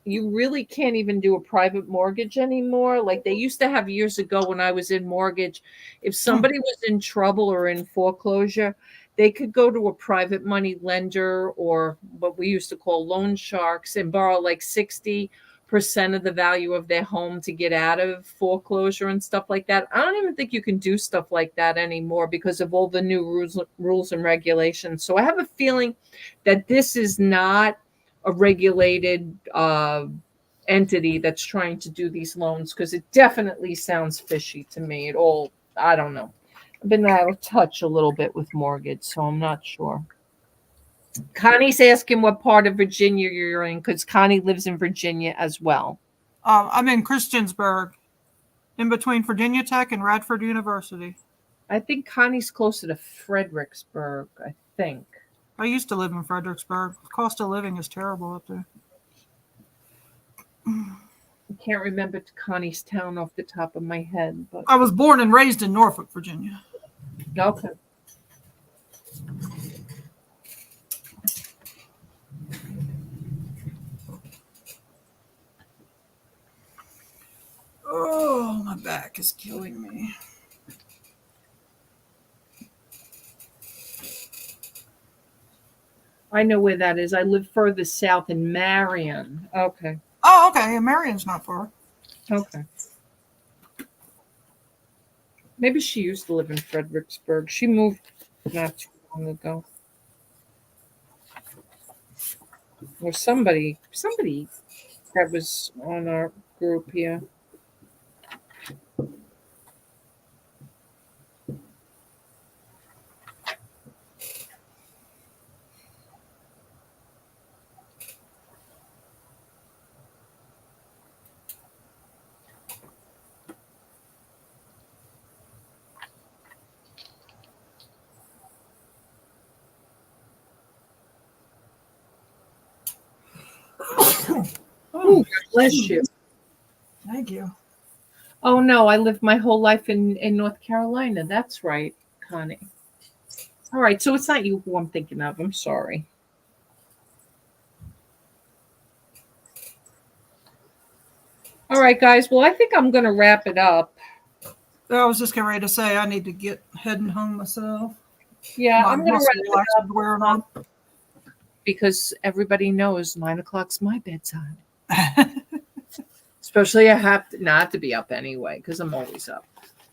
you really can't even do a private mortgage anymore. Like they used to have years ago when I was in mortgage. If somebody was in trouble or in foreclosure, they could go to a private money lender or what we used to call loan sharks and borrow like 60% of the value of their home to get out of foreclosure and stuff like that. I don't even think you can do stuff like that anymore because of all the new rules and regulations. So I have a feeling that this is not a regulated entity that's trying to do these loans, because it definitely sounds fishy to me. I don't know. I've been out of touch a little bit with mortgage, so I'm not sure. Connie's asking what part of Virginia you're in, because Connie lives in Virginia as well. I'm in Christiansburg, in between Virginia Tech and Radford University. I think Connie's closer to Fredericksburg, I think. I used to live in Fredericksburg. The cost of living is terrible up there. can't remember Connie's town off the top of my head, but I was born and raised in Norfolk, Virginia. okay. Oh, my back is killing me. I know where that is. I live further south in Marion. Okay. Oh, okay. And Marion's not far. Okay. Maybe she used to live in Fredericksburg. She moved not too long ago. Or somebody that was on our group here. Oh, bless you. Thank you. Oh no, I lived my whole life in North Carolina. That's right, Connie. All right, so it's not you who I'm thinking of. I'm sorry. All right, guys. Well, I think I'm going to wrap it up. I was just getting ready to say I need to get heading home myself. Yeah, My I'm going to muscle wrap it relaxers wearing on. up because everybody knows 9 o'clock's my bedtime. Especially I have to not to be up anyway because I'm always up.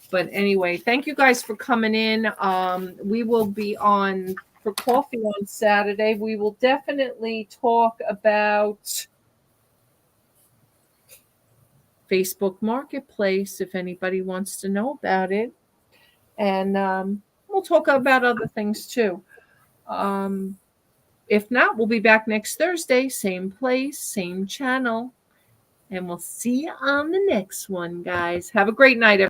But anyway, thank you guys for coming in. We will be on for coffee on Saturday. We will definitely talk about Facebook Marketplace if anybody wants to know about it. And we'll talk about other things too. If not, we'll be back next Thursday, same place, same channel. And we'll see you on the next one, guys. Have a great night, everyone.